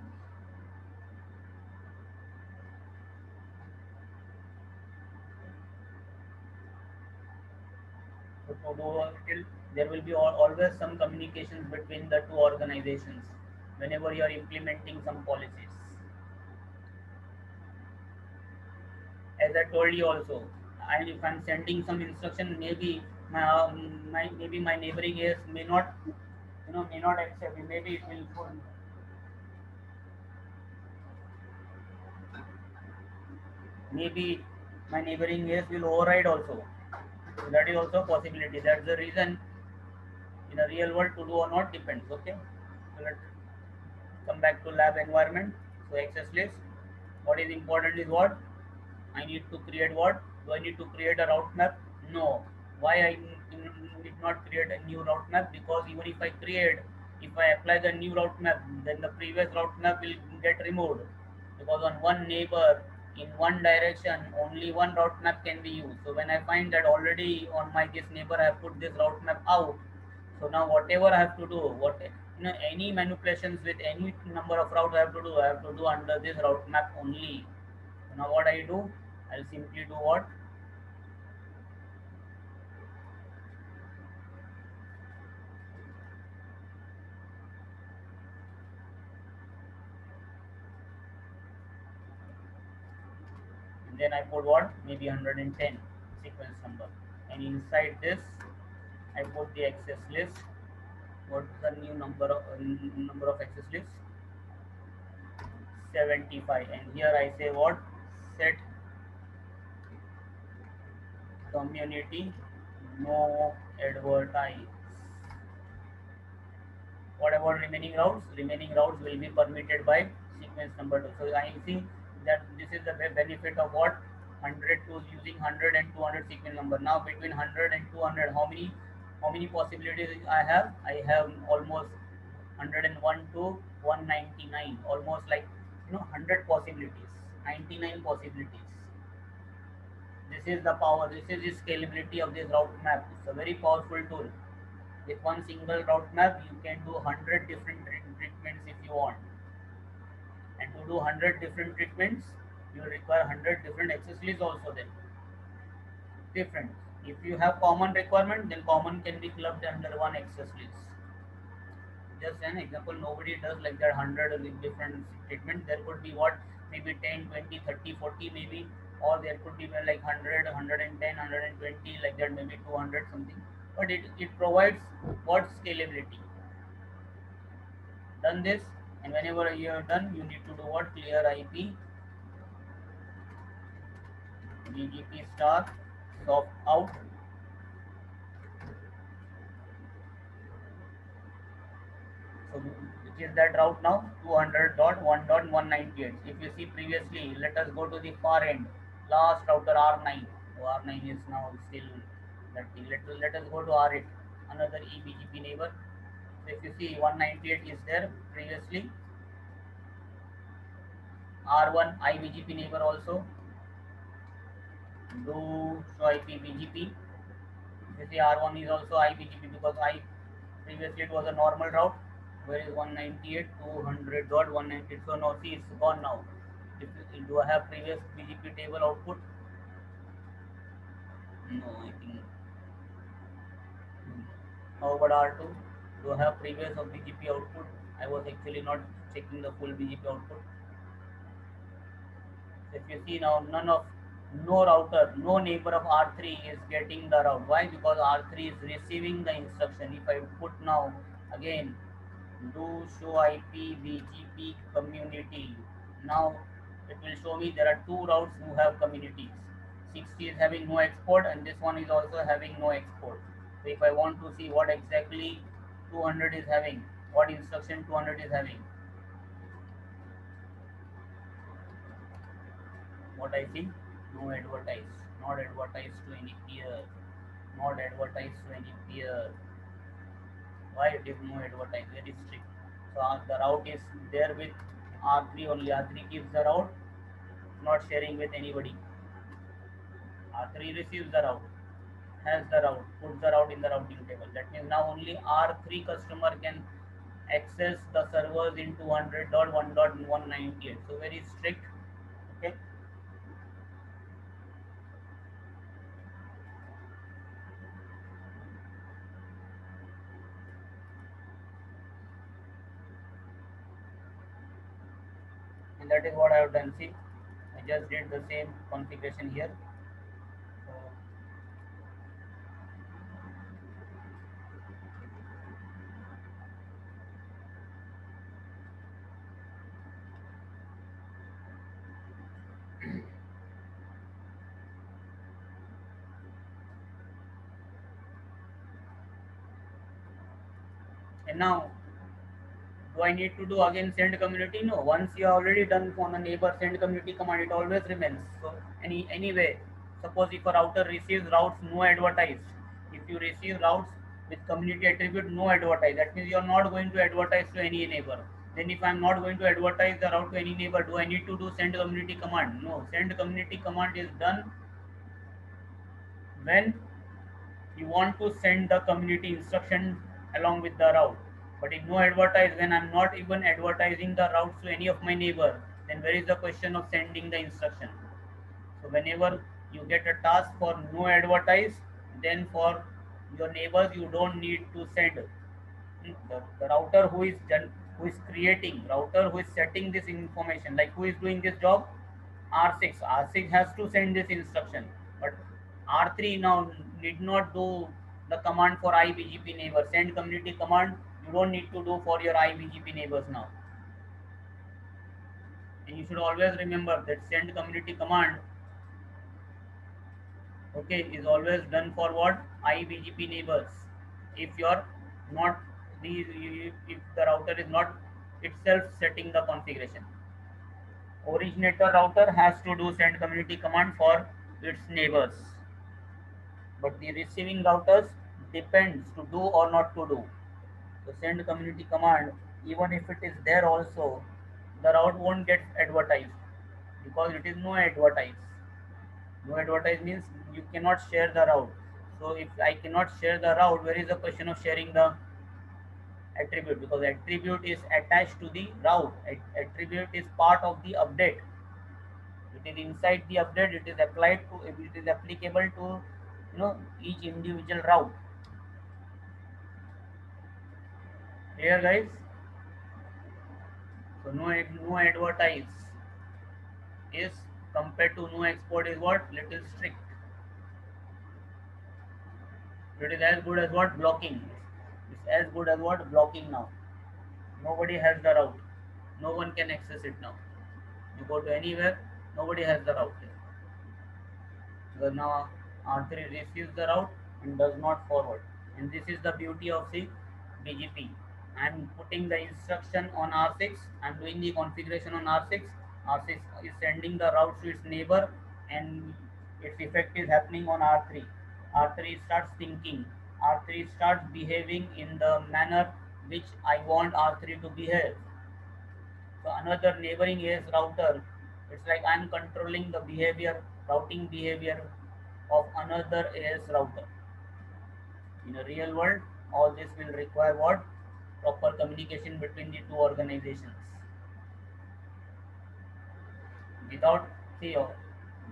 Speaker 1: So there will be always some communications between the two organizations whenever you are implementing some policies. As I told you also, and if I'm sending some instruction, maybe my neighboring areas may not accept. Maybe it will maybe my neighboring areas will override also. So that is also a possibility. That's the reason in a real world to do or not depends. Okay. So let's come back to lab environment. So access list. What is important is what? I need to create what? Do I need to create a route map? No. Why I did not create a new route map? Because even if I apply the new route map, then the previous route map will get removed. Because on one neighbor, in one direction, only one route map can be used. So when I find that already on this neighbor I have put this route map out, so now whatever I have to do, any manipulations with any number of routes I have to do under this route map only. So now what I do, I'll simply do what? And then I put what? Maybe 110 sequence number. And inside this, I put the access list. What's the new number of access lists? 75. And here I say what? Set community no advertise. What about remaining routes? Remaining routes will be permitted by sequence number 2. So I see that this is the benefit of what? 100 to using 100 and 200 sequence number. Now between 100 and 200, how How many possibilities I have? I have almost 101 to 199, almost like 100 possibilities, 99 possibilities. This is the power, this is the scalability of this route map. It's a very powerful tool. With one single route map you can do 100 different treatments if you want, and to do 100 different treatments you require 100 different accessories also. Then different, if you have common requirement, then common can be clubbed under one accessories. Just an example, nobody does like that 100 different treatment. There could be what, maybe 10, 20, 30, 40 maybe, or there could be like 100, 110, 120, like that, maybe 200 something. But it provides what, scalability. Done this, and whenever you are done, you need to do what, clear IP BGP star soft out. So which is that route now, 200.1.198. If you see previously, let us go to the far end, last router R9. So R9 is now still that thing. Let us go to R8, another eBGP neighbor. So if you see 198 is there previously, R1 iBGP neighbor also. Do show IP BGP. You see R1 is also iBGP because I previously it was a normal route. Where is 198, 200.198? So now see, it's gone now. Do I have previous BGP table output? No, I think. How about R2? Do I have previous of BGP output? I was actually not checking the full BGP output. So if you see now, no router, no neighbor of R3 is getting the route. Why? Because R3 is receiving the instruction. If I put now again, do show IP BGP community. Now it will show me there are two routes who have communities. 60 is having no export, and this one is also having no export. So if I want to see what exactly 200 is having, what instruction 200 is having, what I see, no advertise, not advertise to any peer, not advertise to any peer. Why it is no advertise? Very strict. So the route is there with R3 only. R3 gives the route, not sharing with anybody. R3 receives the route, has the route, puts the route in the routing table. That means now only R3 customer can access the servers in 200.1.198. So very strict. Okay. And that is what I have done. See, I just did the same configuration here. So and now, do I need to do again send community? No. Once you have already done on a neighbor send community command, it always remains. So anyway, suppose if a router receives routes no advertised, if you receive routes with community attribute no advertise, that means you are not going to advertise to any neighbor. Then if I am not going to advertise the route to any neighbor, do I need to do send community command? No. Send community command is done when you want to send the community instruction along with the route. But if no advertise, when I'm not even advertising the routes to any of my neighbor, then where is the question of sending the instruction? So whenever you get a task for no advertise, then for your neighbors you don't need to send. The router who is creating, router who is setting this information, like who is doing this job, R6 has to send this instruction, but R3 now need not do the command for iBGP neighbor. Send community command you don't need to do for your iBGP neighbors now. And you should always remember that send community command, okay, is always done for what, iBGP neighbors. If you're not if the router is not itself setting the configuration, originator router has to do send community command for its neighbors, but the receiving routers depends to do or not to do. So send community command, even if it is there also, the route won't get advertised because it is no advertise. No advertise means you cannot share the route. So if I cannot share the route, where is the question of sharing the attribute? Because attribute is attached to the route. Attribute is part of the update. It is inside the update. It is applied to. It is applicable to each individual route. Clear, guys? So no advertise is compared to no export is what? Little strict. It is as good as what? Blocking. It's as good as what? Blocking now. Nobody has the route. No one can access it now. You go to anywhere, nobody has the route here. So now R3 receives the route and does not forward. And this is the beauty of the BGP. I'm putting the instruction on R6. I'm doing the configuration on R6. R6 is sending the route to its neighbor, and its effect is happening on R3. R3 starts thinking. R3 starts behaving in the manner which I want R3 to behave. So another neighboring AS router, it's like I'm controlling the behavior, routing behavior of another AS router. In a real world, all this will require what? Proper communication between the two organizations. Without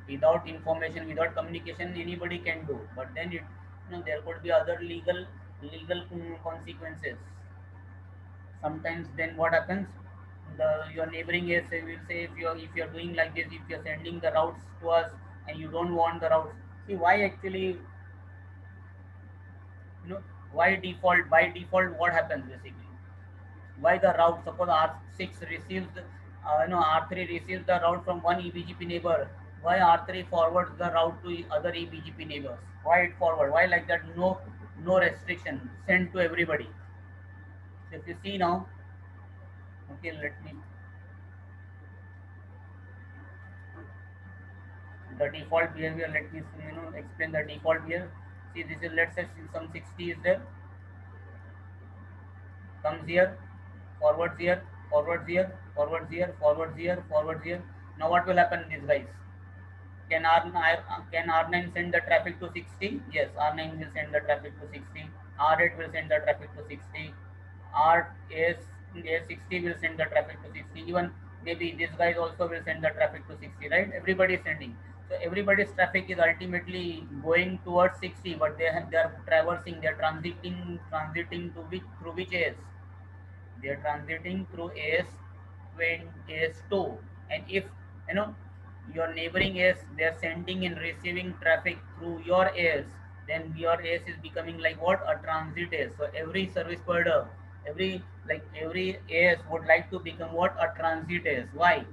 Speaker 1: without information, without communication, anybody can do. But then there could be other legal consequences. Sometimes then what happens? Your neighboring AS will say, if you're doing like this, if you're sending the routes to us and you don't want the routes, see why actually why default by default what happens basically? Why the route, suppose R6 receives R3 receives the route from one eBGP neighbor, why R3 forwards the route to other eBGP neighbors? Why it forward? Why like that? No restriction, send to everybody. So if you see now, okay, let me, the default behavior, let me explain the default behavior. See, this is, let's say some 60 is there, comes here, forwards here, forwards here, forwards here, forwards here, forwards here. Now what will happen, these guys? Can R9 send the traffic to 60? Yes, R9 will send the traffic to 60. R8 will send the traffic to 60. A60 will send the traffic to 60. Even maybe these guys also will send the traffic to 60, right? Everybody is sending. So everybody's traffic is ultimately going towards 60, but they are traversing, they are transiting to through which AS? They are transiting through AS2. And if your neighboring AS, they are sending and receiving traffic through your AS, then your AS is becoming like what? A transit AS. So every service provider, every AS would like to become what? A transit AS. Why?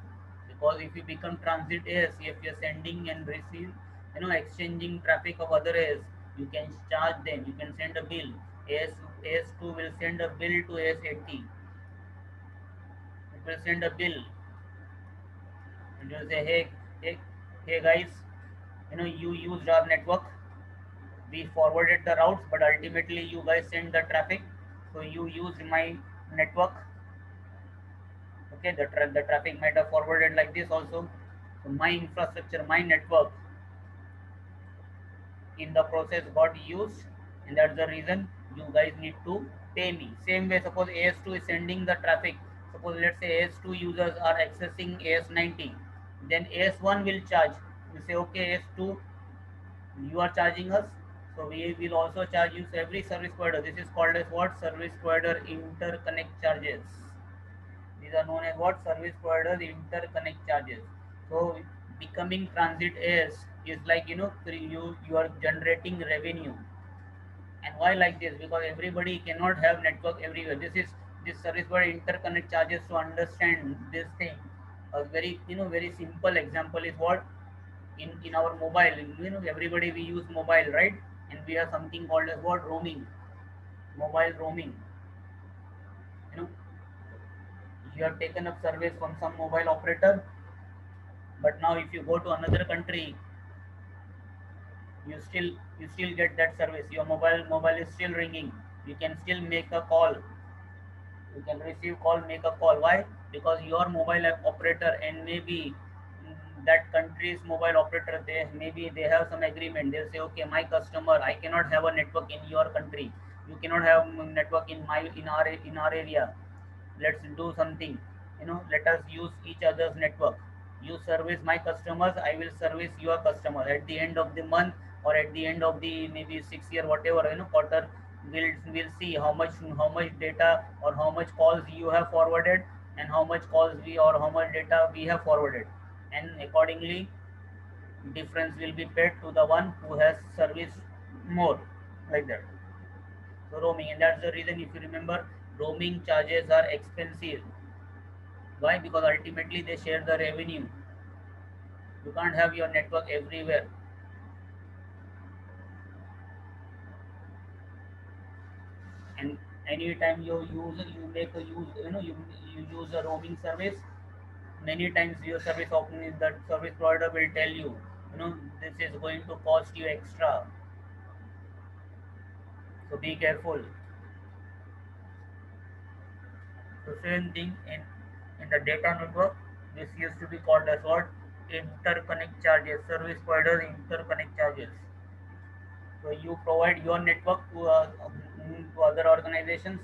Speaker 1: Because if you become transit AS, if you're sending and receive, exchanging traffic of other AS, you can charge them, you can send a bill. AS2 will send a bill to AS80. It will send a bill and you'll say, hey guys, you used our network, we forwarded the routes, but ultimately you guys send the traffic, so you used my network. Okay, the traffic might have forwarded like this also. So my infrastructure, my network in the process got used, and that's the reason you guys need to pay me. Same way, suppose AS2 is sending the traffic. Suppose let's say AS2 users are accessing AS90, then AS1 will charge. We say, okay, AS2, you are charging us, so we will also charge you. So every service provider, this is called as what? Service provider interconnect charges. These are known as what? Service provider interconnect charges. So becoming transit AS is like you are generating revenue. And why like this? Because everybody cannot have network everywhere. This service provider interconnect charges. To understand this thing, a very very simple example is what? In our mobile, everybody we use mobile, right? And we have something called as what? Roaming. Mobile roaming. you know you have taken up service from some mobile operator, but now if you go to another country, you still get that service. Your mobile is still ringing. You can still make a call. You can receive call, make a call. Why? Because your mobile app operator, and maybe that country's mobile operator, they have some agreement. They'll say, okay, my customer, I cannot have a network in your country, you cannot have network in our area. Let's do something, let us use each other's network. You service my customers, I will service your customer. At the end of the month, or at the end of the maybe 6 year whatever, quarter, we'll see how much data or how much calls you have forwarded, and how much calls we or how much data we have forwarded, and accordingly difference will be paid to the one who has serviced more, like that. So roaming, and that's the reason, if you remember, roaming charges are expensive. Why? Because ultimately they share the revenue. You can't have your network everywhere. And anytime you make a use, you use a roaming service, many times your service opening, that service provider will tell you, this is going to cost you extra. So be careful. The same thing in the data network. This used to be called as what? Interconnect charges. Service provider interconnect charges. So you provide your network to other organizations.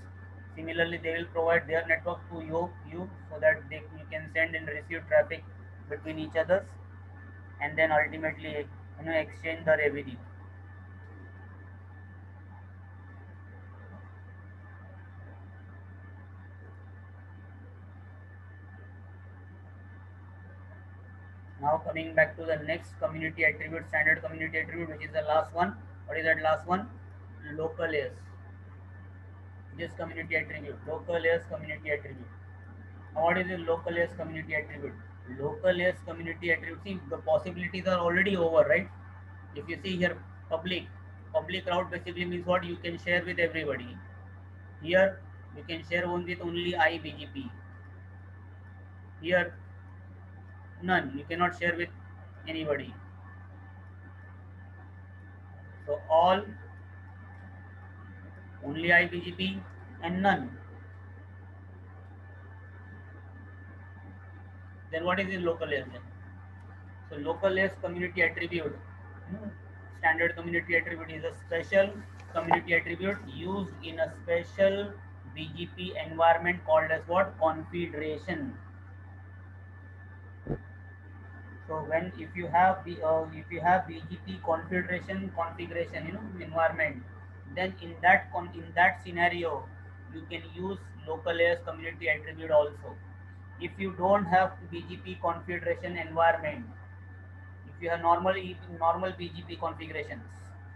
Speaker 1: Similarly, they will provide their network to you so that you can send and receive traffic between each others, and then ultimately exchange the revenue. Now coming back to the next community attribute, standard community attribute, which is the last one. What is that last one? Local AS. This community attribute, local AS community attribute. Now what is the local AS community attribute? Local AS community attribute. See, the possibilities are already over, right? If you see here, public route basically means what? You can share with everybody. Here you can share with only IBGP. Here none, you cannot share with anybody. So all, only IBGP, and none. Then what is the local AS then? So local AS community attribute, standard community attribute, is a special community attribute used in a special BGP environment called as what? Confederation. So if you have BGP confederation configuration, environment, then in that scenario you can use local AS community attribute also. If you don't have BGP confederation environment, if you have normal BGP configurations,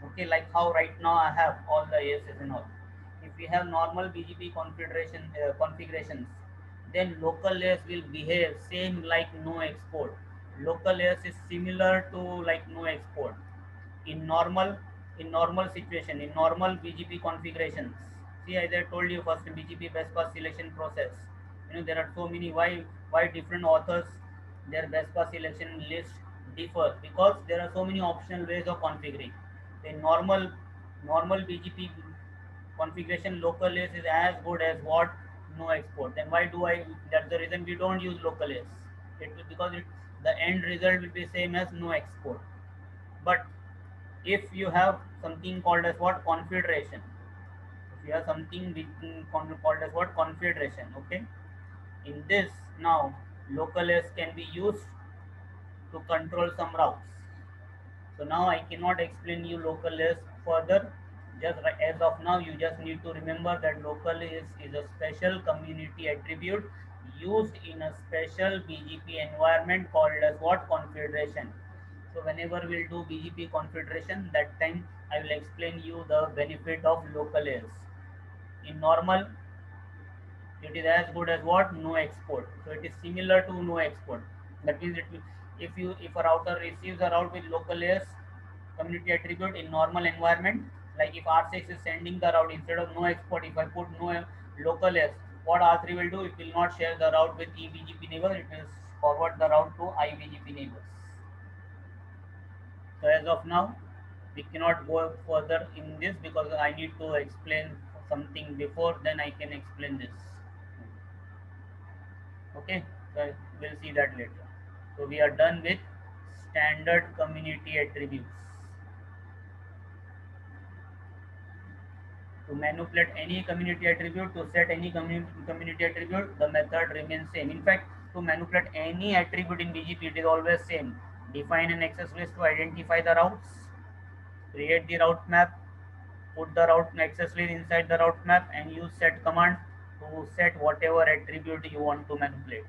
Speaker 1: okay, like how right now I have all the ASs and all. If we have normal BGP configurations, then local AS will behave same like no export. Local AS is similar to like no export in normal situation, in normal BGP configurations. See, as I told you, first BGP best path selection process. There are so many. Why different authors, their best path selection list differ? Because there are so many optional ways of configuring. The normal BGP configuration, local AS is as good as what? No export. Then why do I? That's the reason we don't use local AS. Because the end result will be same as no export. But if you have something called as what? Confederation. If you have something called as what? Confederation. Okay. In this, now local AS can be used to control some routes. So now I cannot explain you local AS further. Just as of now, you just need to remember that local is a special community attribute used in a special BGP environment called as what? Confederation. So whenever we'll do BGP confederation, that time I will explain you the benefit of local AS. In normal, it is as good as what? No export. So it is similar to no export. That means if a router receives a route with local AS community attribute in normal environment, like if R6 is sending the route, instead of no export, if I put no local AS, what R3 will do? It will not share the route with eBGP neighbors. It will forward the route to IBGP neighbors. So as of now, We cannot go further in this because I need to explain something before, then I can explain this. Okay, so we'll see that later. So we are done with standard community attributes. To manipulate any community attribute, to set any community attribute, the method remains same. In fact, to manipulate any attribute in BGP, it is always same. Define an access list to identify the routes, create the route map, put the route access list inside the route map, and use set command to set whatever attribute you want to manipulate.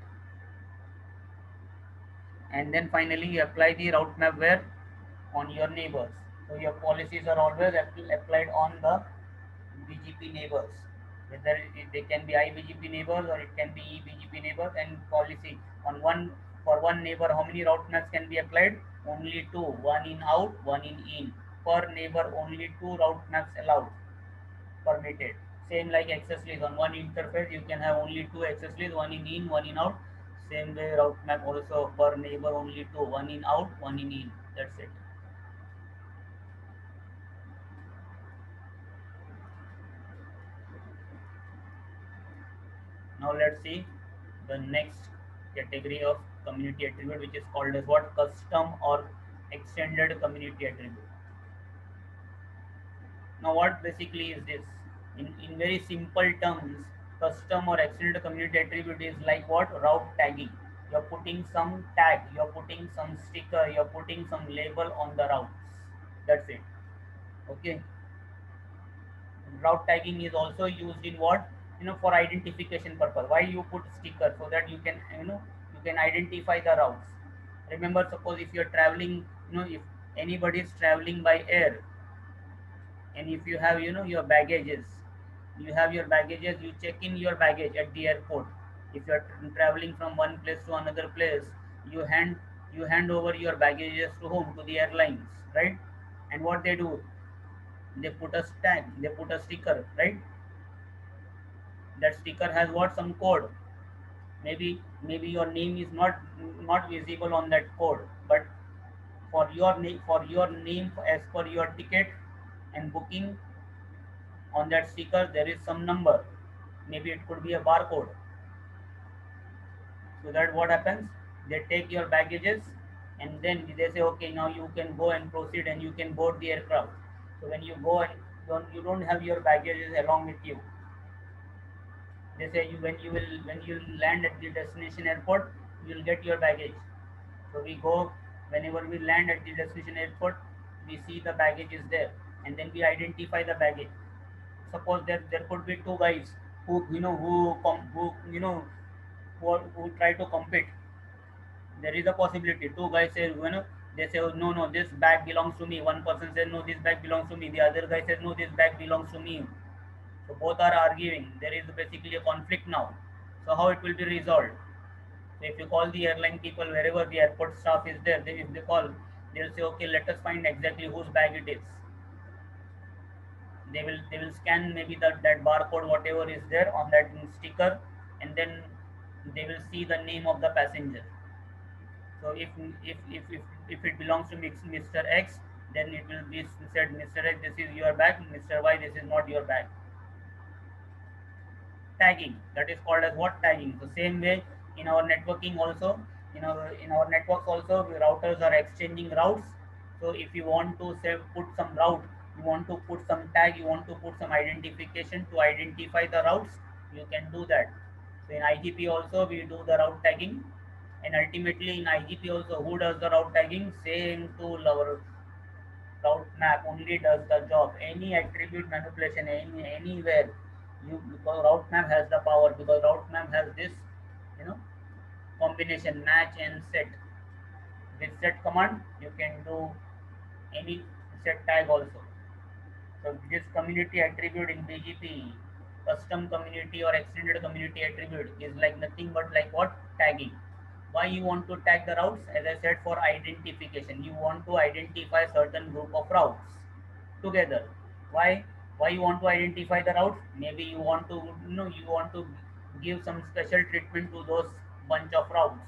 Speaker 1: And then finally apply the route map where? On your neighbors. So your policies are always applied on the BGP neighbors, whether they can be IBGP neighbors or it can be eBGP neighbors. And policy on one, for one neighbor, how many route maps can be applied? Only two, one in out, one in. Per neighbor, only two route maps allowed, permitted. Same like access list, on one interface you can have only two access lists, one in, one in out. Same way route map also, per neighbor only two, one in out, one in. That's it. Now let's see the next category of community attribute, which is called as what? Custom or extended community attribute. Now what basically is this? In very simple terms, custom or extended community attribute is like what? Route tagging. You're putting some tag, you're putting some sticker, you're putting some label on the routes. That's it. Okay. Route tagging is also used in what? For identification purpose. Why you put sticker? So that you can, you can identify the routes. Remember, suppose if you're traveling, if anybody is traveling by air, and if you have, your baggages, you check in your baggage at the airport. If you're traveling from one place to another place, you hand over your baggages to whom? To the airlines, right? And what they do? They put a tag, they put a sticker, right? That sticker has what? Some code. Maybe your name is not visible on that code, but for your name as per your ticket and booking, on that sticker there is some number. Maybe it could be a barcode. So that what happens? They take your baggages and then they say, okay, now you can go and proceed and you can board the aircraft. So when you go and you don't have your baggages along with you, they say when you land at the destination airport, you will get your baggage. So we go, whenever we land at the destination airport, we see the baggage is there, and then we identify the baggage. Suppose there could be two guys who who try to compete. There is a possibility two guys say, they say, oh, no, this bag belongs to me. One person says, no, this bag belongs to me. The other guy says, no, this bag belongs to me. So both are arguing. There is basically a conflict now. So how it will be resolved? So if you call the airline people, wherever the airport staff is there, if they call, they'll say, okay, let us find exactly whose bag it is. They will scan maybe that barcode, whatever is there on that sticker, and then they will see the name of the passenger. So if it belongs to Mr. X, then it will be said, Mr. X, this is your bag. Mr. Y, this is not your bag. Tagging, that is called as what? Tagging. So same way in our networking also, in our networks also, routers are exchanging routes. So if you want to say put some route, you want to put some tag, you want to put some identification to identify the routes, you can do that. So in IGP also we do the route tagging, and ultimately in IGP also, who does the route tagging? Same tool, our route map only does the job. Any attribute manipulation anywhere, because route map has the power, because route map has this, combination match and set. With set command you can do any set tag also. So this community attribute in BGP, custom community or extended community attribute, is like nothing but like what? Tagging. Why you want to tag the routes? As I said, for identification. You want to identify certain group of routes together. Why you want to identify the routes? Maybe you want to give some special treatment to those bunch of routes.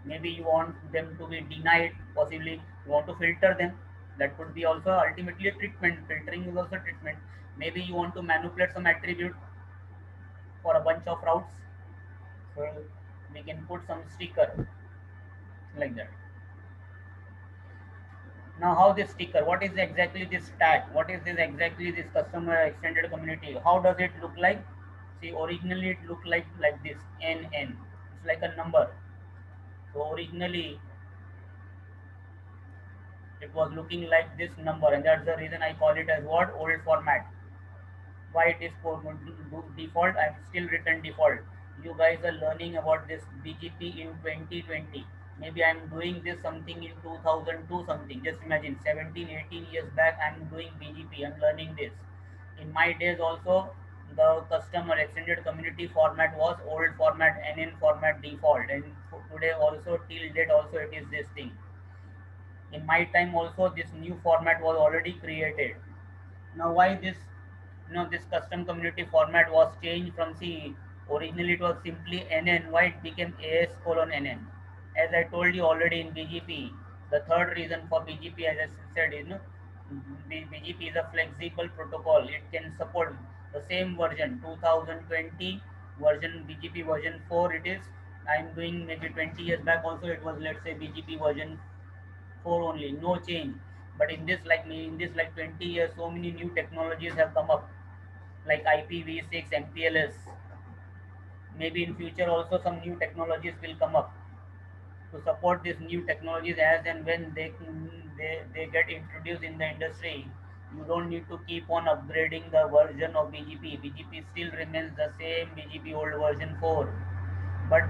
Speaker 1: Maybe you want them to be denied, possibly you want to filter them. That could be also ultimately treatment. Filtering is also treatment. Maybe you want to manipulate some attribute for a bunch of routes, so we can put some sticker like that. Now, how this sticker? What is exactly this tag? What is this exactly this customer extended community? How does it look like? See, originally it looked like this NN. It's like a number. So originally it was looking like this number, and that's the reason I call it as what, old format. Why it is for default? I'm still written default. You guys are learning about this BGP in 2020. Maybe I'm doing this something in 2002 something. Just imagine 17 18 years back I'm doing BGP. I'm learning this. In my days also, the customer extended community format was old format, NN format default, and today also till date also it is this thing. In my time also this new format was already created. Now why this, this custom community format was changed from, see, originally it was simply NN, why it became AS colon NN? As I told you already in BGP, the third reason for BGP, as I said, is BGP is a flexible protocol. It can support the same version 2020 version, BGP version 4 it is. I'm doing maybe 20 years back also it was, let's say, BGP version 4 only, no change. But in this, like me, in this like 20 years, so many new technologies have come up, like IPv6, MPLS. Maybe in future also some new technologies will come up to support these new technologies as and when they get introduced in the industry. You don't need to keep on upgrading the version of BGP. BGP still remains the same BGP old version 4, but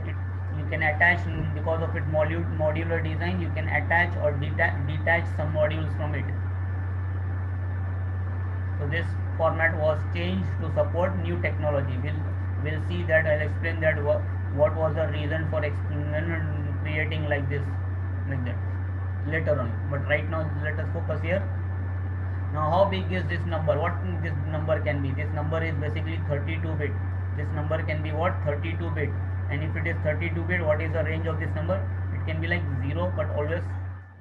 Speaker 1: you can attach, because of its modular design, you can attach or detach some modules from it. So this format was changed to support new technology. We'll see that. I'll explain that what was the reason for creating like this, like that later on. But right now let us focus here. Now how big is this number? What this number can be? This number is basically 32 bit. This number can be what? 32 bit. And if it is 32 bit, what is the range of this number? It can be like 0, but always,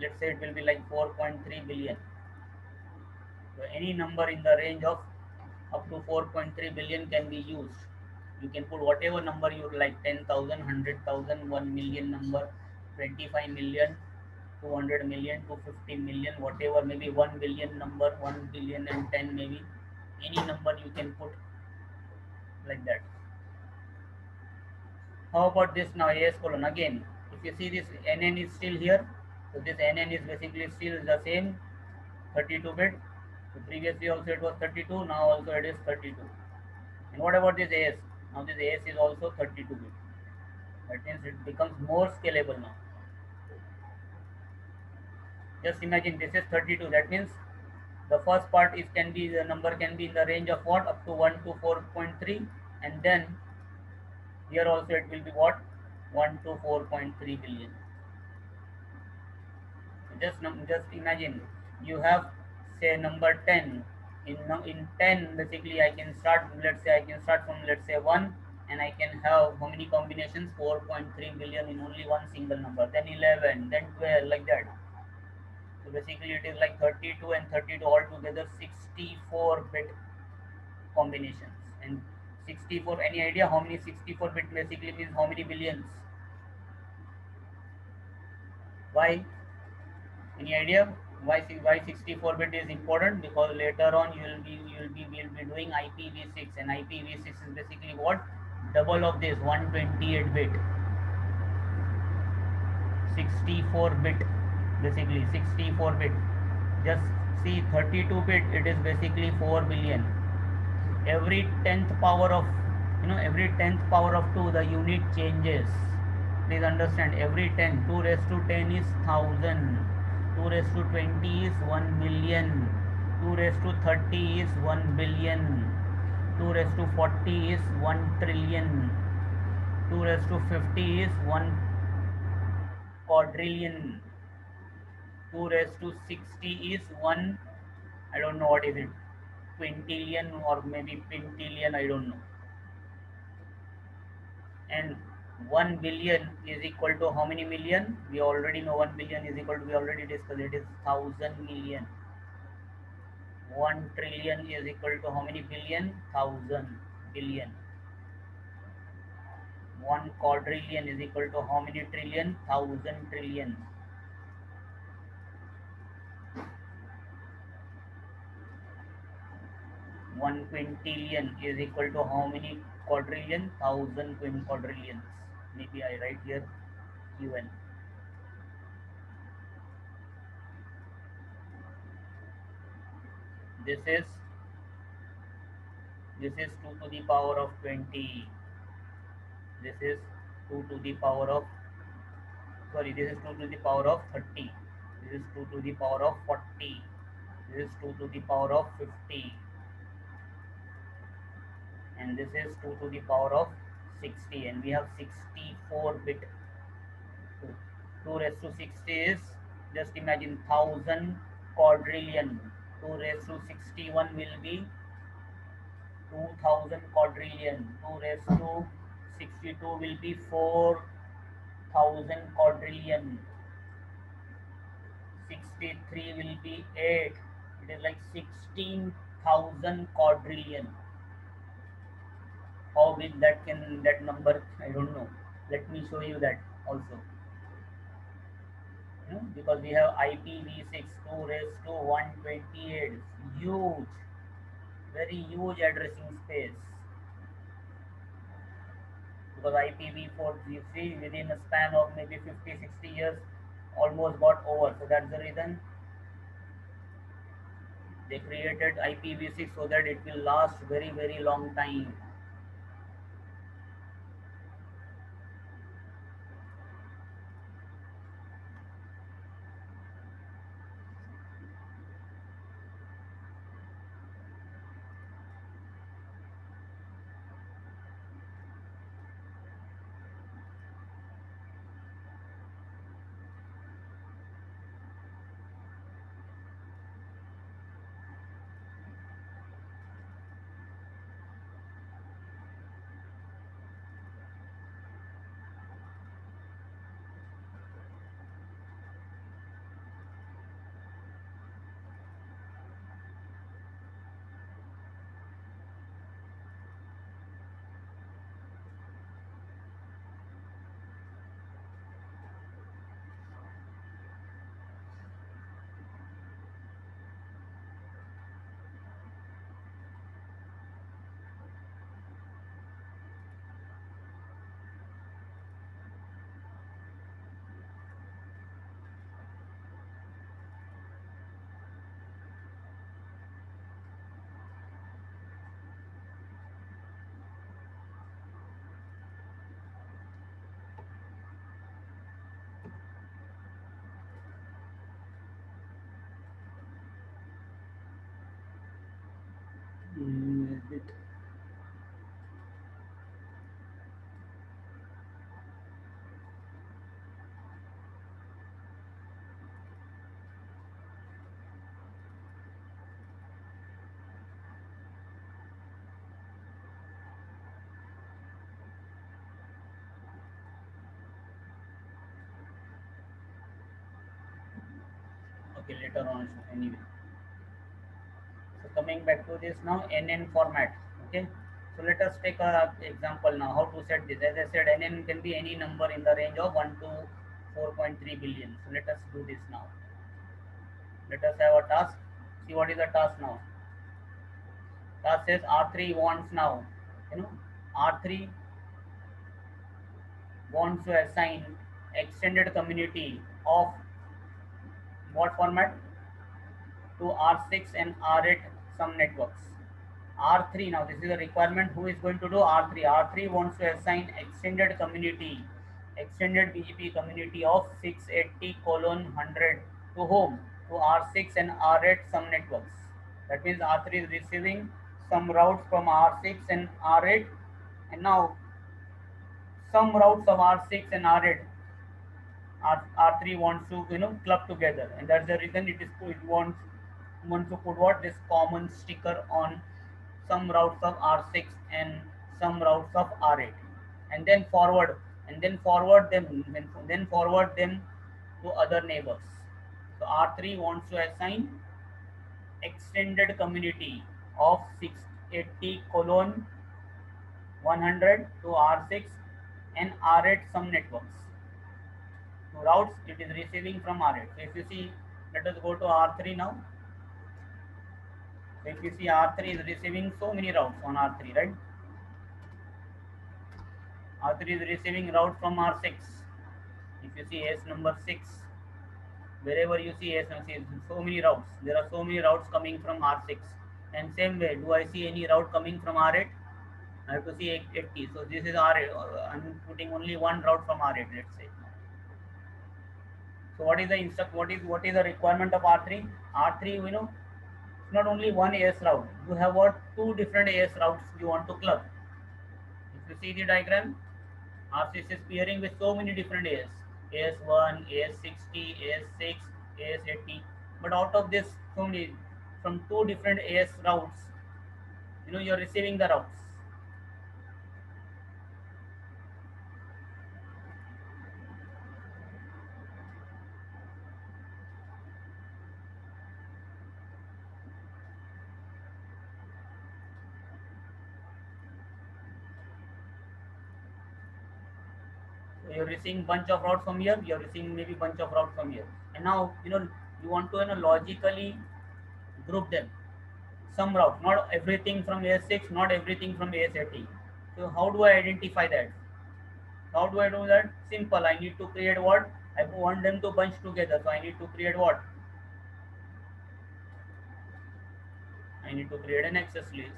Speaker 1: let's say, it will be like 4.3 billion. So any number in the range of up to 4.3 billion can be used. You can put whatever number you like, 10,000, 100,000, 1 million number, 25 million, 200 million, 250 million, whatever, maybe 1 billion number, 1 billion and 10 maybe. Any number you can put like that. How about this now, AS colon? Again, if you see this NN is still here, so this NN is basically still the same 32 bit. So previously also it was 32, now also it is 32. And what about this AS? Now this AS is also 32 bit. That means it becomes more scalable now. Just imagine this is 32. That means the first part is can be, the number can be in the range of what, up to 1 to 4.3, and then here also it will be what, 1 to 4.3 billion. Just imagine you have, say, number 10. In 10 basically I can start, let's say I can start from, let's say, 1, and I can have how many combinations? 4.3 billion in only one single number. Then 11, then 12, like that. So basically it is like 32 and 32 altogether 64 bit combinations. And 64, any idea how many 64 bit basically means? How many billions? Why? Any idea why 64 bit is important? Because later on we'll be doing IPv6, and IPv6 is basically what, double of this, 128 bit, 64 bit, basically 64 bit. Just see, 32 bit, it is basically 4 billion. Every 10th power of, every 10th power of 2, the unit changes. Please understand, every 10, 2 raised to 10 is 1000, 2 raised to 20 is 1 million, 2 raised to 30 is 1 billion, 2 raised to 40 is 1 trillion, 2 raised to 50 is 1 quadrillion, 2 raised to 60 is 1, I don't know what is it, quintillion or maybe quintillion, I don't know. And 1 billion is equal to how many million? We already know 1 billion is equal to, we already discussed, it is 1000 million. 1 trillion is equal to how many billion? 1000 billion. 1 quadrillion is equal to how many trillion? 1000 trillion. 1 quintillion is equal to how many quadrillion? 1000 quadrillions. Maybe I write here UN. This is 2 to the power of 20. This is 2 to the power of, sorry, this is 2 to the power of 30. This is 2 to the power of 40. This is 2 to the power of 50. And this is 2 to the power of 60. And we have 64 bit. 2 raised to 60 is, just imagine, 1000 quadrillion. 2 raised to 61 will be 2000 quadrillion. 2 raised to 62 will be 4000 quadrillion. 63 will be 8. It is like 16,000 quadrillion. How big that number, I don't know. Let me show you that also. Because we have IPv6 2 raised to 128. Huge, very huge addressing space. Because IPv4, you see, within a span of maybe 50-60 years, almost got over. So that's the reason they created IPv6, so that it will last very, very long time. Bit. Okay, later on, anyway. So coming back to this now, NN format. Okay, so let us take a example now. How to set this? As I said, NN can be any number in the range of 1 to 4.3 billion. So let us do this now. Let us have a task. See what is the task now. Task says R3 wants now, R3 wants to assign extended community of what format? To R6 and R8 some networks. R3, now this is a requirement. Who is going to do R3? R3 wants to assign extended community, extended BGP community of 680:100 to whom? To R6 and R8 some networks. That means R3 is receiving some routes from R6 and R8, and now some routes of R6 and R8 R3 wants to club together, and that's the reason it wants to put what, this common sticker on some routes of R6 and some routes of R8, and then forward and then forward them to other neighbors. So R3 wants to assign extended community of 680 colon 100 to R6 and R8 some networks. To routes it is receiving from R8. So if you see, let us go to R3 now. So if you see, R3 is receiving so many routes on R3, right? R3 is receiving route from R6. If you see S number 6, wherever you see S number 6, so many routes. There are so many routes coming from R6. And same way, do I see any route coming from R8? I have to see 80. So this is R8. I'm putting only one route from R8, let's say. So what is the requirement of R3? R3, it's not only one AS route. You have what, two different AS routes you want to club. If you see the diagram, R6 is pairing with so many different AS. AS1, AS60, AS6, AS80. But out of this, so many, from two different AS routes, you're receiving the routes. So you're receiving bunch of routes from here, you're receiving maybe bunch of routes from here. And now, you want to logically group them. Some route, not everything from AS6, not everything from AS80. So how do I identify that? How do I do that? Simple. I need to create what? I want them to bunch together. So I need to create what? I need to create an access list.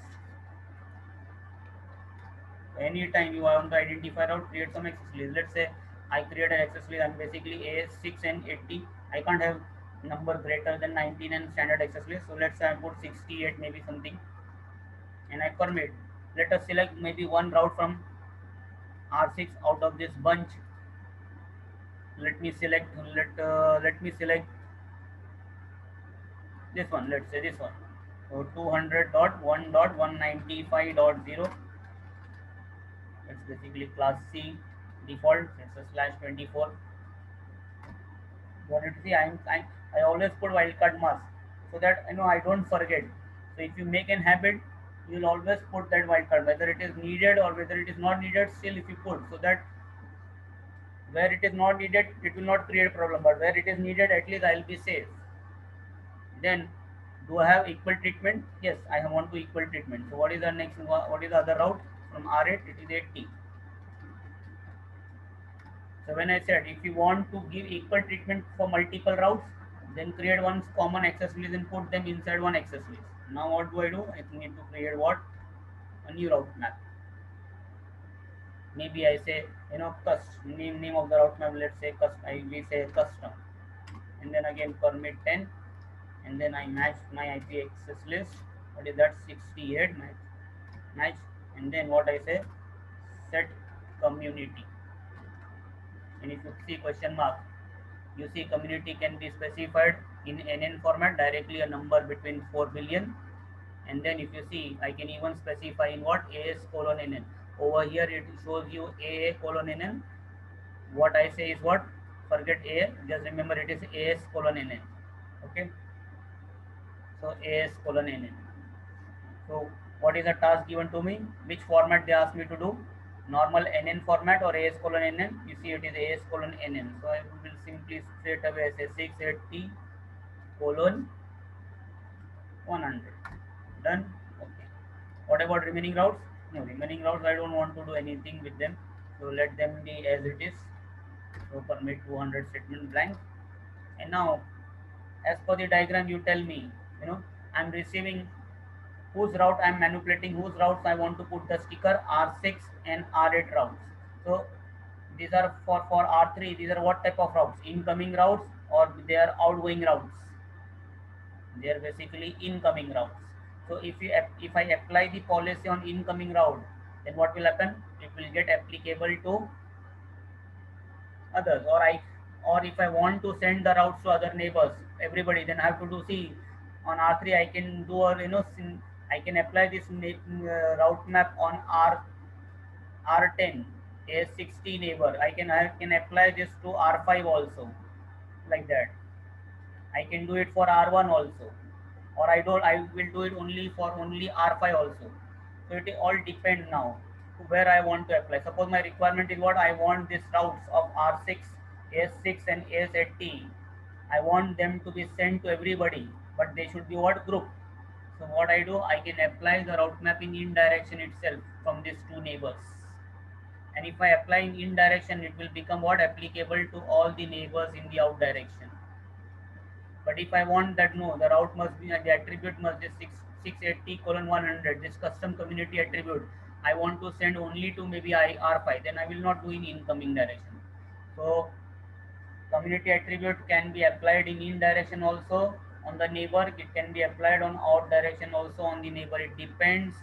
Speaker 1: Anytime you want to identify route, create some access list. Let's say I create an access list. I'm basically AS6 and 80. I can't have number greater than 19 and standard access list. So let's say I put 68, maybe something, and I permit. Let us select maybe one route from R6 out of this bunch. Let me select this one. Let's say this one. So 200.1.195.0. It's basically class C default. It's a /24. What you see, I always put wildcard mask so that I don't forget. So if you make an habit, you'll always put that wildcard, whether it is needed or whether it is not needed. Still, if you put, so that where it is not needed, it will not create a problem. But where it is needed, at least I'll be safe. Then, do I have equal treatment? Yes, I want to equal treatment. So what is the next? What is the other route from R8? It is 80. So when I said if you want to give equal treatment for multiple routes, then create one common access list and put them inside one access list. Now what do? I need to create what? A new route map. Maybe I say, name of the route map, let's say we say custom, and then again permit 10, and then I match my IP access list. What is that? 68 match, and then what I say, set community. And if you see question mark, you see community can be specified in NN format, directly a number between 4 billion. And then if you see, I can even specify in what? AS:NN. Over here it shows you AA:NN. What I say is what? Forget A, just remember it is AS:NN. Okay. So AS:NN. So what is the task given to me? Which format they asked me to do? Normal NN format or AS:NN? You see it is AS:NN. So I will simply straight away say 680:100. Done. Okay. What about remaining routes? No, remaining routes I don't want to do anything with them. So let them be as it is. So permit 200 statement blank. And now, as per the diagram, you tell me, I'm receiving whose route I'm manipulating, whose routes I want to put the sticker, R6 and R8 routes. So these are for R3, these are what type of routes? Incoming routes or they are outgoing routes? They are basically incoming routes. So if I apply the policy on incoming route, then what will happen? It will get applicable to others, or if I want to send the routes to other neighbors, everybody, then I have to do, see, on R3 I can do, or I can apply this route map on R10. A60 neighbor. I can apply this to R5 also, like that. I can do it for R1 also, or I will do it only for only R5 also. So it all depends now to where I want to apply. Suppose my requirement is what I want these routes of R6, S6 and S80. I want them to be sent to everybody, but they should be what group. So what I do, I can apply the route mapping in direction itself from these two neighbors. And if I apply in direction, it will become what applicable to all the neighbors in the out direction. But if I want that, no, the route must be, the attribute must be 680 colon 100, this custom community attribute. I want to send only to maybe R5, then I will not do in incoming direction. So community attribute can be applied in direction also on the neighbor. It can be applied on out direction also on the neighbor. It depends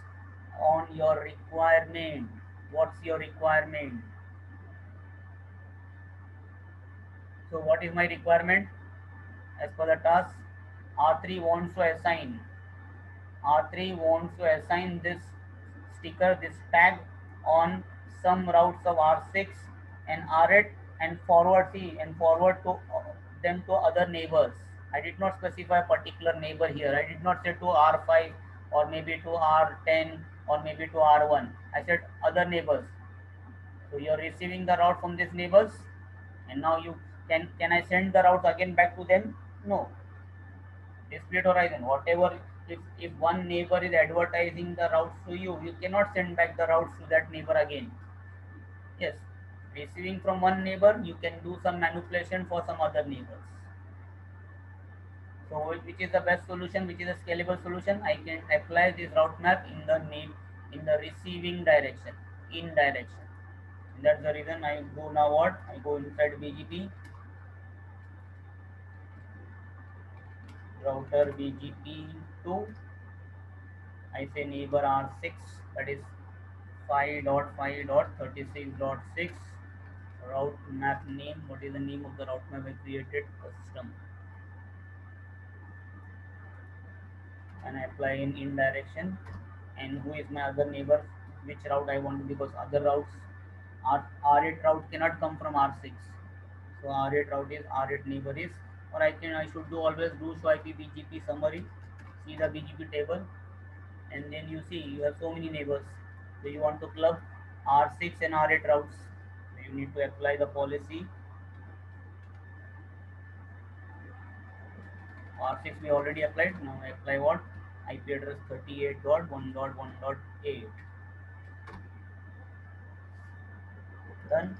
Speaker 1: on your requirement. What's your requirement? So what is my requirement? As per the task, R3 wants to assign this sticker, this tag on some routes of R6 and R8 and forward to them to other neighbors. I did not specify a particular neighbor here. I did not say to R5 or maybe to R10 or maybe to R1. I said other neighbors. So you are receiving the route from these neighbors, and now you can I send the routes again back to them? No. Split horizon, whatever, if one neighbor is advertising the routes to you, you cannot send back the routes to that neighbor again. Yes, receiving from one neighbor, you can do some manipulation for some other neighbors. So which is the best solution, which is a scalable solution? I can apply this route map in the receiving direction, in direction. And that's the reason I go now what? I go inside BGP, router BGP2. I say neighbor R6, that is 5.5.36.6. route map name. What is the name of the route map I created? Custom. And I apply in direction. And who is my other neighbor? Which route I want to, because other routes R8 route cannot come from R6. So R8 route is R8 neighbor is, or I should do always do show IP BGP summary. See the BGP table, and then you see you have so many neighbors. So you want to club R6 and R8 routes. So you need to apply the policy. R6 we already applied. Now I apply what? IP address 38.1.1.8. Done.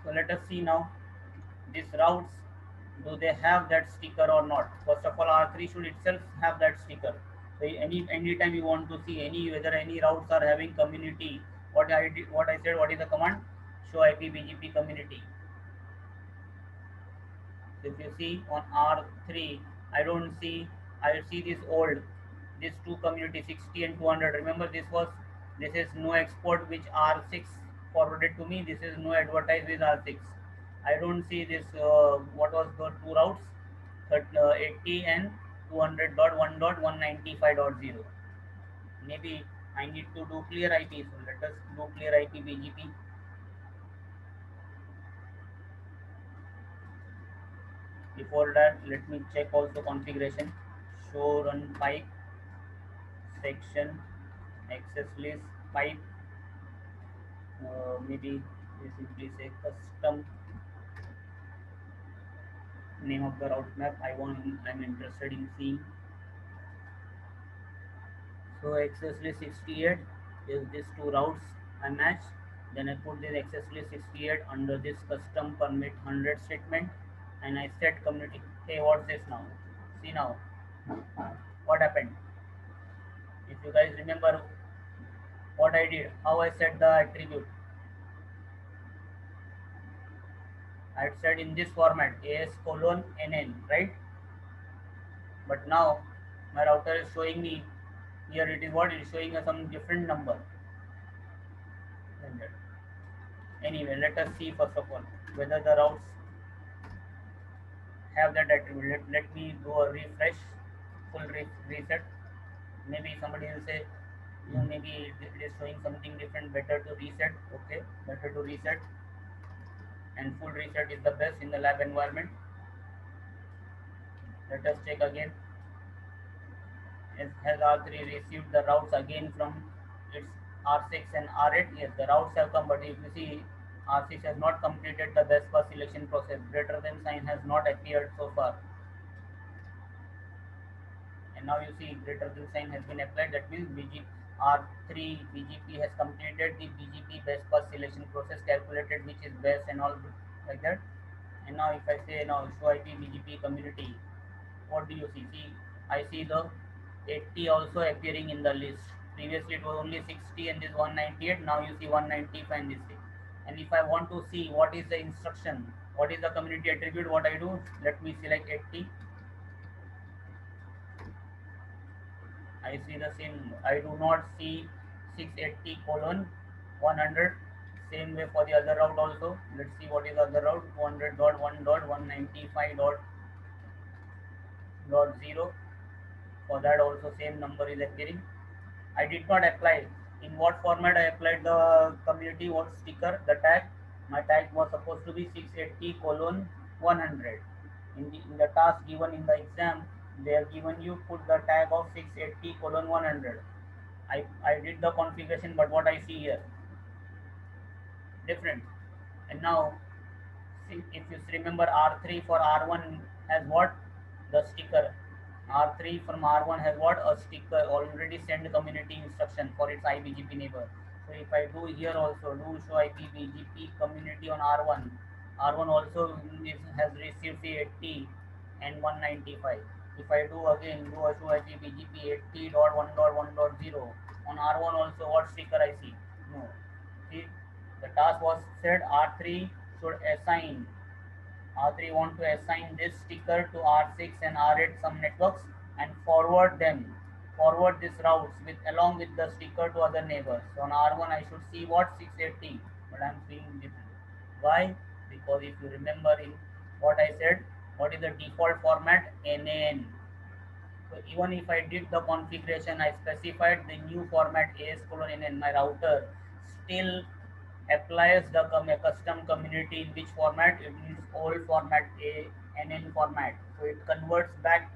Speaker 1: So let us see now these routes, do they have that sticker or not? First of all, R3 should itself have that sticker. So anytime you want to see whether any routes are having community, what I said, what is the command? Show IP BGP community. So if you see on R3, I see these two community 60 and 200. Remember this is no export which R6 forwarded to me. This is no advertise with R6. I don't see this, what was the two routes, 80 and 200.1.195.0. Maybe I need to do clear IP, so let us do clear IP BGP. Before that, let me check also configuration. Show run pipe, section, access list, pipe, maybe we simply say custom name of the route map I'm interested in seeing. So access list 68 is these two routes I match. Then I put this access list 68 under this custom permit 100 statement, and I set community. Hey, what's this now? See now what happened. If you guys remember what I did, how I set the attribute. I had said in this format AS:NN, right? But now my router is showing me here, it is what? It is showing us some different number. Anyway, let us see first of all whether the routes have that attribute. Let me do a refresh, full reset. Maybe somebody will say, you know, maybe it is showing something different, better to reset. Okay, better to reset, and full reset is the best in the lab environment. Let us check again. Has R3 received the routes again from its R6 and R8? Yes, the routes have come, but if you see, R6 has not completed the best path selection process. Greater than sign has not appeared so far. And now you see greater than sign has been applied. That means R3 BGP has completed the BGP best path selection process, calculated which is best and all like that. And now if I say now show IP BGP community, what do you see? See, I see the 80 also appearing in the list. Previously it was only 60 and this 198. Now you see 195 and this thing. And if I want to see what is the instruction, what is the community attribute, what I do, let me select 80. I see the same. I do not see 680 colon 100. Same way for the other route also. Let's see what is the other route. 200.1.195.0. For that also same number is appearing. I did not apply. In what format I applied the community what sticker, the tag? My tag was supposed to be 680 colon 100. In the task given in the exam, they have given you put the tag of 680 colon 100. I did the configuration, but what I see here different. And now, see, if you remember, R3 for R1 has what? The sticker. R3 from R1 has what? A sticker already send community instruction for its IBGP neighbor. So if I do here also do show IPBGP community on R1, R1 also has received 80 and 195. If I do again do a show IPBGP 80.1.1.0 on R1 also, what sticker I see? No. See, the task was said R3 should assign. R3 want to assign this sticker to R6 and R8 some networks and forward these routes with along with the sticker to other neighbors. So on R1 I should see what 680, but I'm seeing different. Why? Because if you remember in what I said, what is the default format? NAN. So even if I did the configuration, I specified the new format AS:NN, my router still applies the custom community in which format? It means old format ANN format. So it converts back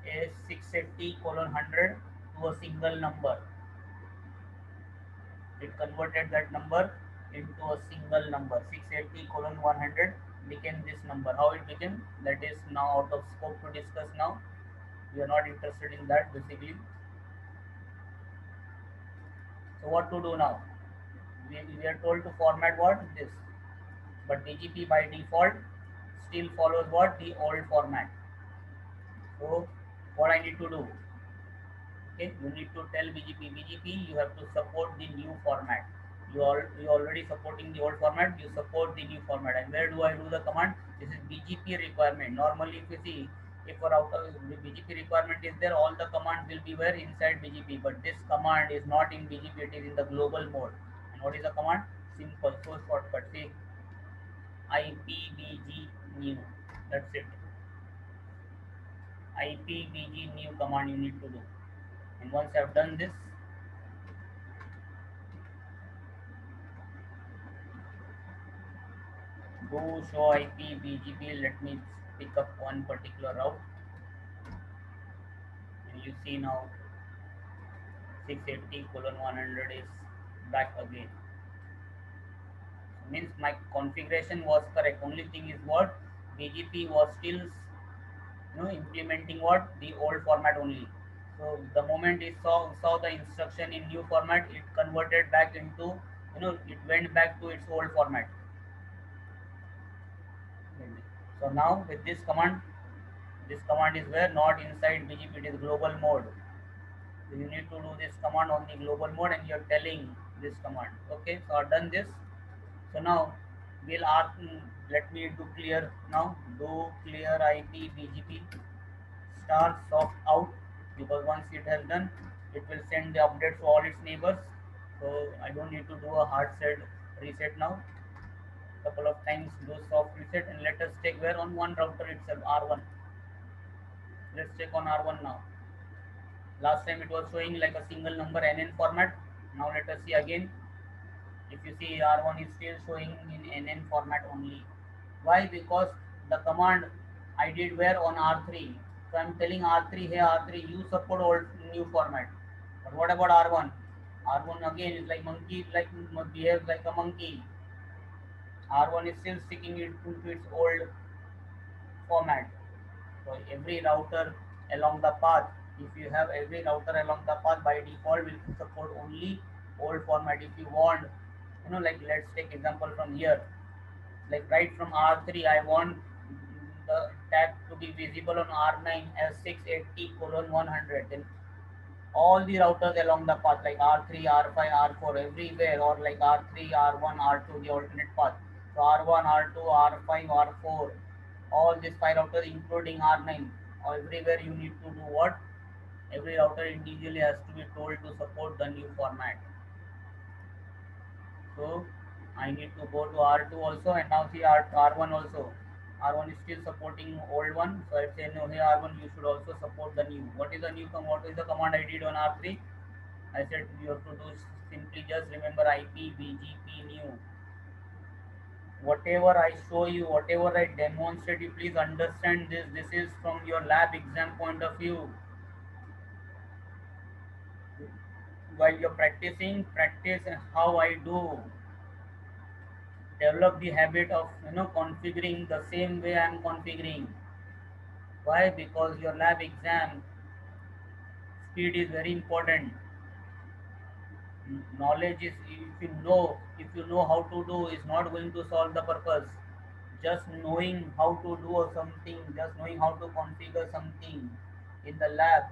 Speaker 1: a 680 colon 100 to a single number. It converted that number into a single number. 680 colon 100 became this number. How it became? That is now out of scope to discuss now. We are not interested in that basically. So what to do now? We are told to format what? This. But BGP by default still follows what? The old format. So what I need to do? Okay, you need to tell BGP, you have to support the new format. You already supporting the old format, you support the new format. And where do I do the command? This is BGP requirement. Normally if you see, if a router the BGP requirement is there, all the commands will be where inside BGP, but this command is not in BGP, it is in the global mode. And what is the command? Simple, so shortcut. See, IPBG new. That's it. IPBG new command you need to do. And once I've done this, go show IPBGP. Let me pick up one particular route. And you see now 680 colon 100 is back again. Means my configuration was correct. Only thing is what? BGP was still implementing what? The old format only. So the moment it saw the instruction in new format, it converted back into, it went back to its old format. So now with this command is where not inside BGP, it is global mode. So you need to do this command on the global mode and you're telling this command. Okay, so I've done this. So now we'll ask, let me do clear now. Do clear IP BGP star soft out, because once it has done, it will send the update to all its neighbors. So I don't need to do a hard set reset now. Couple of times do soft reset, and let us check where on one router itself, R1. Let's check on R1 now. Last time it was showing like a single number NN format. Now let us see again. If you see, R1 is still showing in NN format only. Why? Because the command I did were on R3. So I'm telling R3, hey R3, you support old new format. But what about R1? R1 again is like monkey, like behaves like a monkey. R1 is still sticking it to its old format. So every router along the path, if you have every router along the path, by default will support only old format. If you want, like let's take example from here. Like right from R3, I want the tag to be visible on R9 as 680:100. Then all the routers along the path like R3, R5, R4 everywhere, or like R3, R1, R2, the alternate path. So R1, R2, R5, R4, all these five routers including R9, everywhere you need to do what? Every router individually has to be told to support the new format. So I need to go to R2 also, and now see R1 also. R1 is still supporting old one, so I say no, hey R1 you should also support the new. What is the new command? What is the command I did on R3? I said you have to do simply just remember IP BGP new. Whatever I show you, whatever I demonstrate, you please understand this. This is from your lab exam point of view. While you're practicing, practice how I do. Develop the habit of configuring the same way I'm configuring. Why? Because your lab exam speed is very important. Knowledge is, if you know how to do, is not going to solve the purpose. Just knowing how to do something, just knowing how to configure something in the lab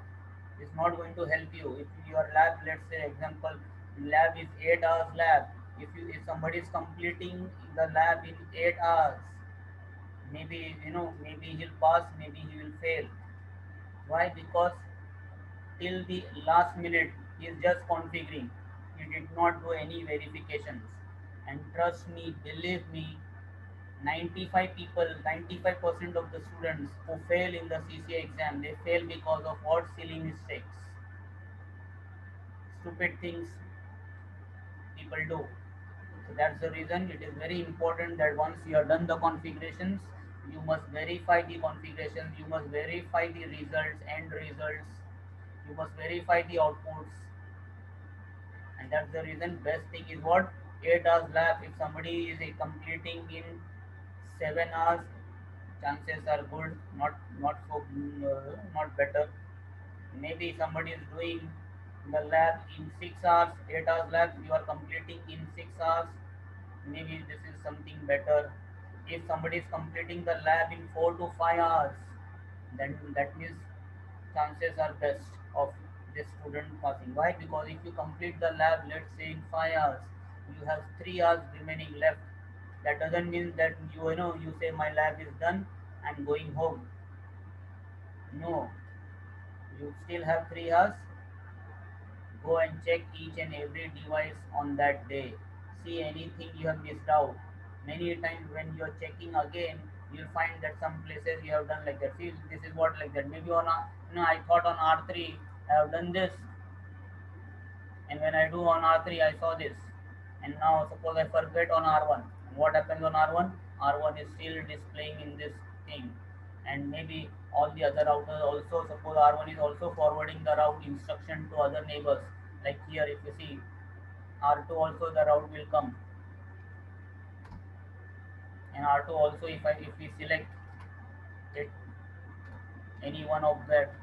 Speaker 1: is not going to help you. If your lab, let's say example, lab is 8 hours lab, if somebody is completing the lab in 8 hours, maybe he'll pass, maybe he will fail. Why? Because till the last minute he is just configuring. He did not do any verifications. And trust me, believe me, 95 people, 95% of the students who fail in the CCA exam, they fail because of what? Silly mistakes, stupid things people do. So that's the reason it is very important that once you have done the configurations, you must verify the configurations, you must verify the results, end results, you must verify the outputs. And that's the reason best thing is what? 8 hours lab. If somebody is completing in 7 hours, chances are good, not better. Maybe somebody is doing the lab in 6 hours, 8 hours lab, you are completing in 6 hours, maybe this is something better. If somebody is completing the lab in 4 to 5 hours, then that means chances are best of this student passing. Why? Because if you complete the lab, let's say in 5 hours, you have 3 hours remaining left. That doesn't mean that you say my lab is done, I'm going home. No, you still have 3 hours. Go and check each and every device on that day. See anything you have missed out. Many times when you are checking again, you'll find that some places you have done like that. See, this is what like that. Maybe I thought on R3 I have done this, and when I do on R3 I saw this, and now suppose I forget on R1. And what happens on R1? R1 is still displaying in this thing, and maybe all the other routers also, suppose R1 is also forwarding the route instruction to other neighbors. Like here, if you see R2 also the route will come, and R2 also, if we select it, any one of that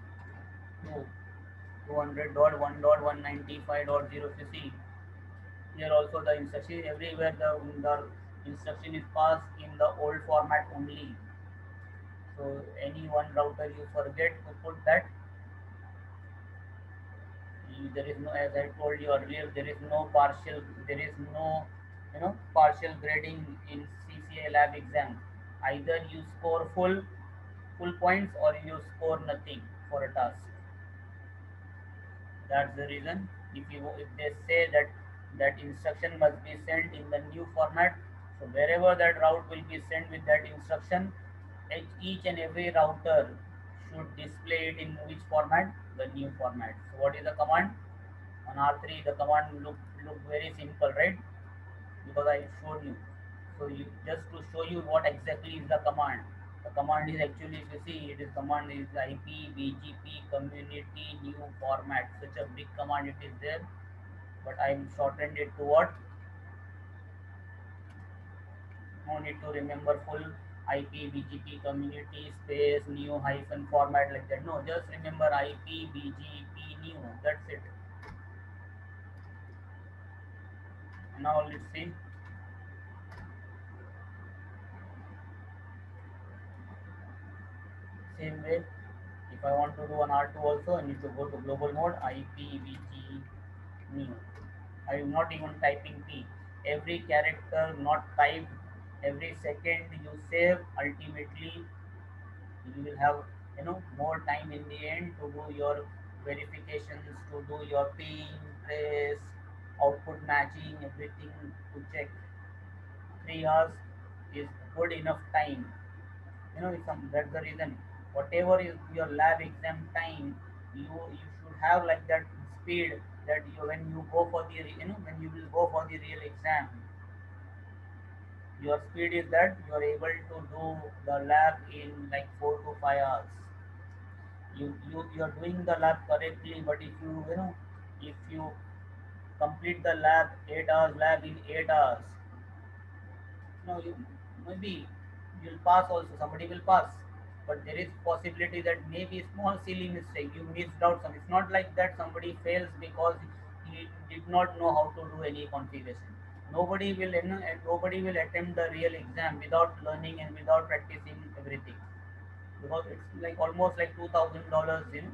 Speaker 1: 200.1.195.0, if you see here also the instruction, everywhere the instruction is passed in the old format only. So any one router you forget to put that, there is no, as I told you earlier, there is no partial grading in CCA lab exam. Either you score full points or you score nothing for a task. That's the reason. If they say that instruction must be sent in the new format, so wherever that route will be sent with that instruction, each and every router should display it in which format? The new format. So what is the command? On R3 the command look very simple, right? Because I showed you. So you just to show you what exactly is the command. The command is actually, if you see, it is command is IP BGP community new format. Such a big command it is there, but I am shortened it to what? No need to remember full IP BGP community space new hyphen format like that. No, just remember IP BGP new. That's it. Now let's see. Same way, if I want to do an R2 also, I need to go to global mode, IPVG new. I am not even typing P. Every character not typed, every second you save, ultimately you will have more time in the end to do your verifications, to do your ping, trace, output matching, everything to check. 3 hours is good enough time. That's the reason. Whatever is your lab exam time, you should have like that speed that you when you go for the when you will go for the real exam, your speed is that you are able to do the lab in like 4 to 5 hours. You are doing the lab correctly, but if you complete the lab 8 hours lab in 8 hours, you maybe you'll pass also. Somebody will pass, but there is possibility that maybe small silly mistake you missed out some. It's not like that somebody fails because he did not know how to do any configuration. Nobody will attempt the real exam without learning and without practicing everything, because it's like almost like $2,000.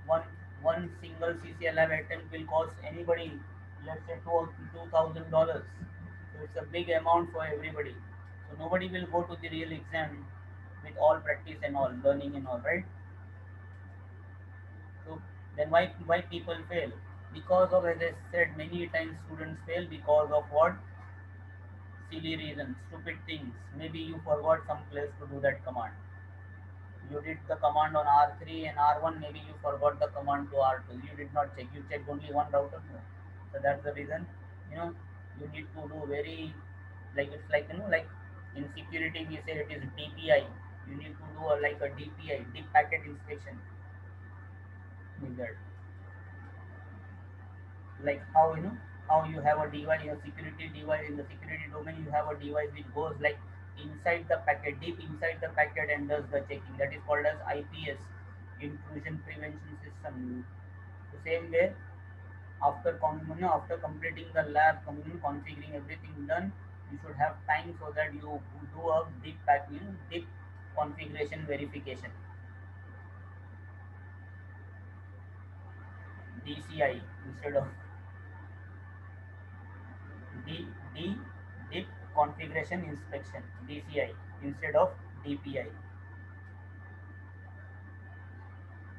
Speaker 1: One one single CCLM attempt will cost anybody, let's say, $2,000. So it's a big amount for everybody. So nobody will go to the real exam with all practice and all learning and all, right? So then why people fail? Because of, as I said many times, students fail because of what? Silly reasons, stupid things. Maybe you forgot some place to do that command. You did the command on R3 and R1, maybe you forgot the command to R2. You did not check. You checked only one router. No. So that's the reason, you know, you need to do very, like it's like, like in security we say it is DPI. You need to do like a DPI, deep packet inspection. With that. Like how you have a device, a security device in the security domain, you have a device which goes like inside the packet, deep inside the packet, and does the checking. That is called as IPS, intrusion prevention system. The same way, after completing the lab, configuring everything done, you should have time so that you do a deep configuration verification, DCI instead of D D deep configuration inspection, DCI instead of DPI,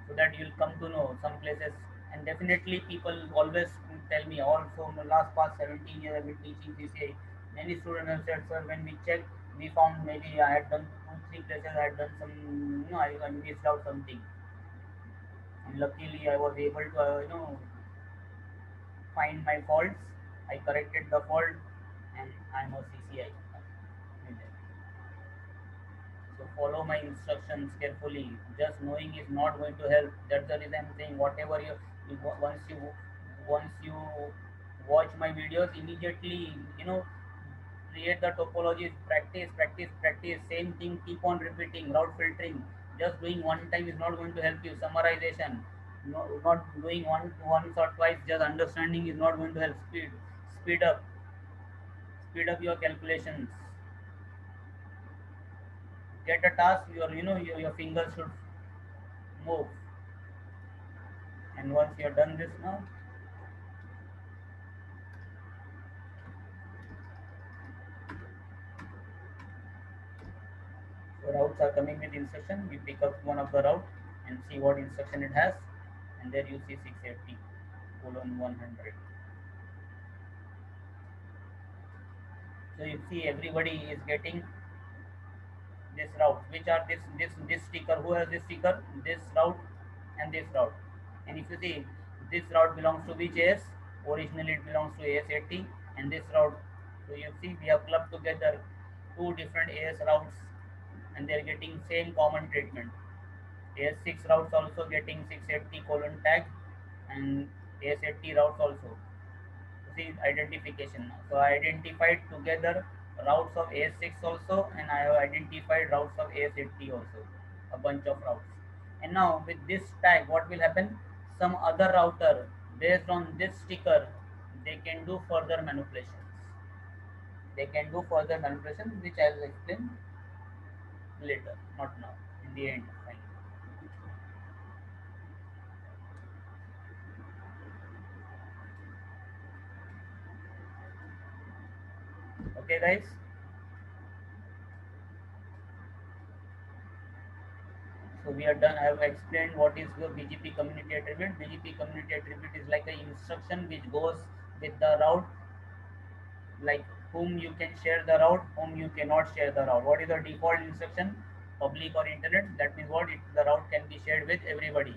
Speaker 1: so that you'll come to know some places. And definitely people always tell me, also in the last past 17 years I've been teaching CCI. Many students have said, sir, when we checked, we found maybe I had done 2 3 places, I had done some, I missed out something, and luckily I was able to find my faults. I corrected the fault, and I'm a CCI. So follow my instructions carefully. Just knowing is not going to help. That's the reason I'm saying whatever once you watch my videos, immediately create the topologies, practice, practice, practice. Same thing, keep on repeating. Route filtering. Just doing one time is not going to help you. Summarization. No, not doing once or twice. Just understanding is not going to help. Speed up, speed up your calculations. Get a task, your fingers should move. And once you're done this now, so routes are coming with instruction. We pick up one of the route and see what instruction it has, and there you see 680 colon 100. So you see everybody is getting this route, which are this sticker, who has this sticker, this route and this route. And if you see, this route belongs to which AS, originally it belongs to AS80, and this route, so you see we have clubbed together two different AS routes, and they are getting same common treatment. AS6 routes also getting 680 colon tag, and AS80 routes also. See identification now. So I identified together routes of AS6 also, and I have identified routes of AS80 also, a bunch of routes. And now with this tag, what will happen? Some other router based on this sticker, they can do further manipulations. They can do further manipulations, which I will explain later, not now, in the end. Fine. Okay, guys. So we are done. I have explained what is the BGP community attribute. BGP community attribute is like an instruction which goes with the route, like whom you can share the route, whom you cannot share the route. What is the default instruction? Public or internet. That means what? The route can be shared with everybody.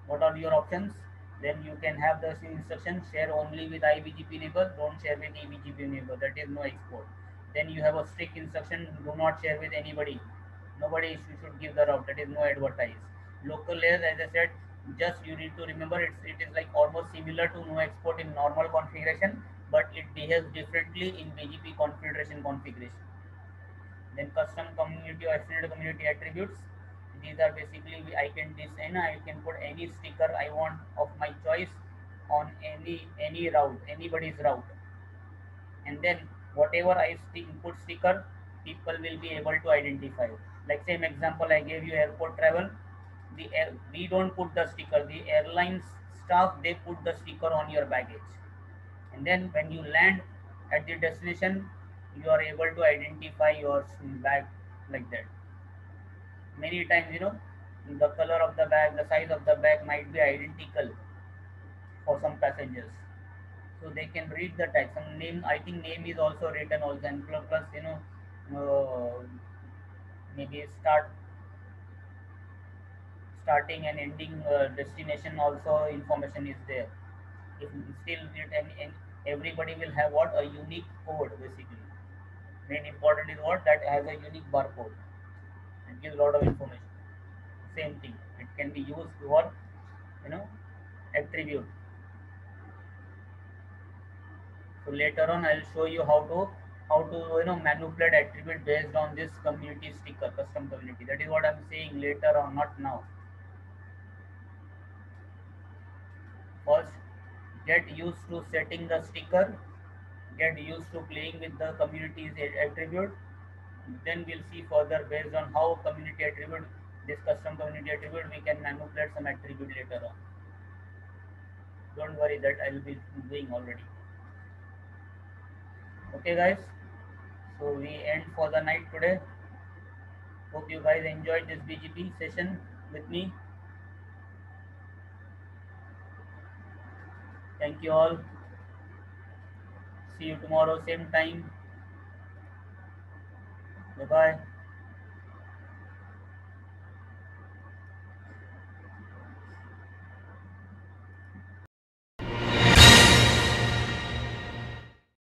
Speaker 1: What are your options? Then you can have the instruction share only with IBGP neighbor, don't share with EBGP neighbor. That is no export. Then you have a strict instruction, do not share with anybody. Nobody should give the route. That is no advertise. Local layers, as I said, just you need to remember it is like almost similar to no export in normal configuration, but it behaves differently in BGP configuration. Then custom community or extended community attributes. These are basically I can design, I can put any sticker I want of my choice on any route, anybody's route. And then whatever I put sticker, people will be able to identify. Like same example I gave you, airport travel. We don't put the sticker. The airlines staff, they put the sticker on your baggage. And then when you land at the destination, you are able to identify your bag like that. Many times, the color of the bag, the size of the bag might be identical for some passengers, so they can read the tag. Some name, I think name is also written also, and plus uh, maybe starting and ending destination also information is there. If still and everybody will have what, a unique code basically. Main important is what, that has a unique barcode. It gives a lot of information. Same thing, it can be used for you know attribute. So later on I'll show you how to manipulate attribute based on this community sticker, custom community. That is what I'm saying later on, not now. First, get used to setting the sticker, get used to playing with the community's attribute. Then we'll see further based on how community attribute, this custom community attribute, we can manipulate some attribute later on. Don't worry, that I will be doing already. Okay guys, so we end for the night today. Hope you guys enjoyed this BGP session with me. Thank you all. See you tomorrow, same time. Bye bye.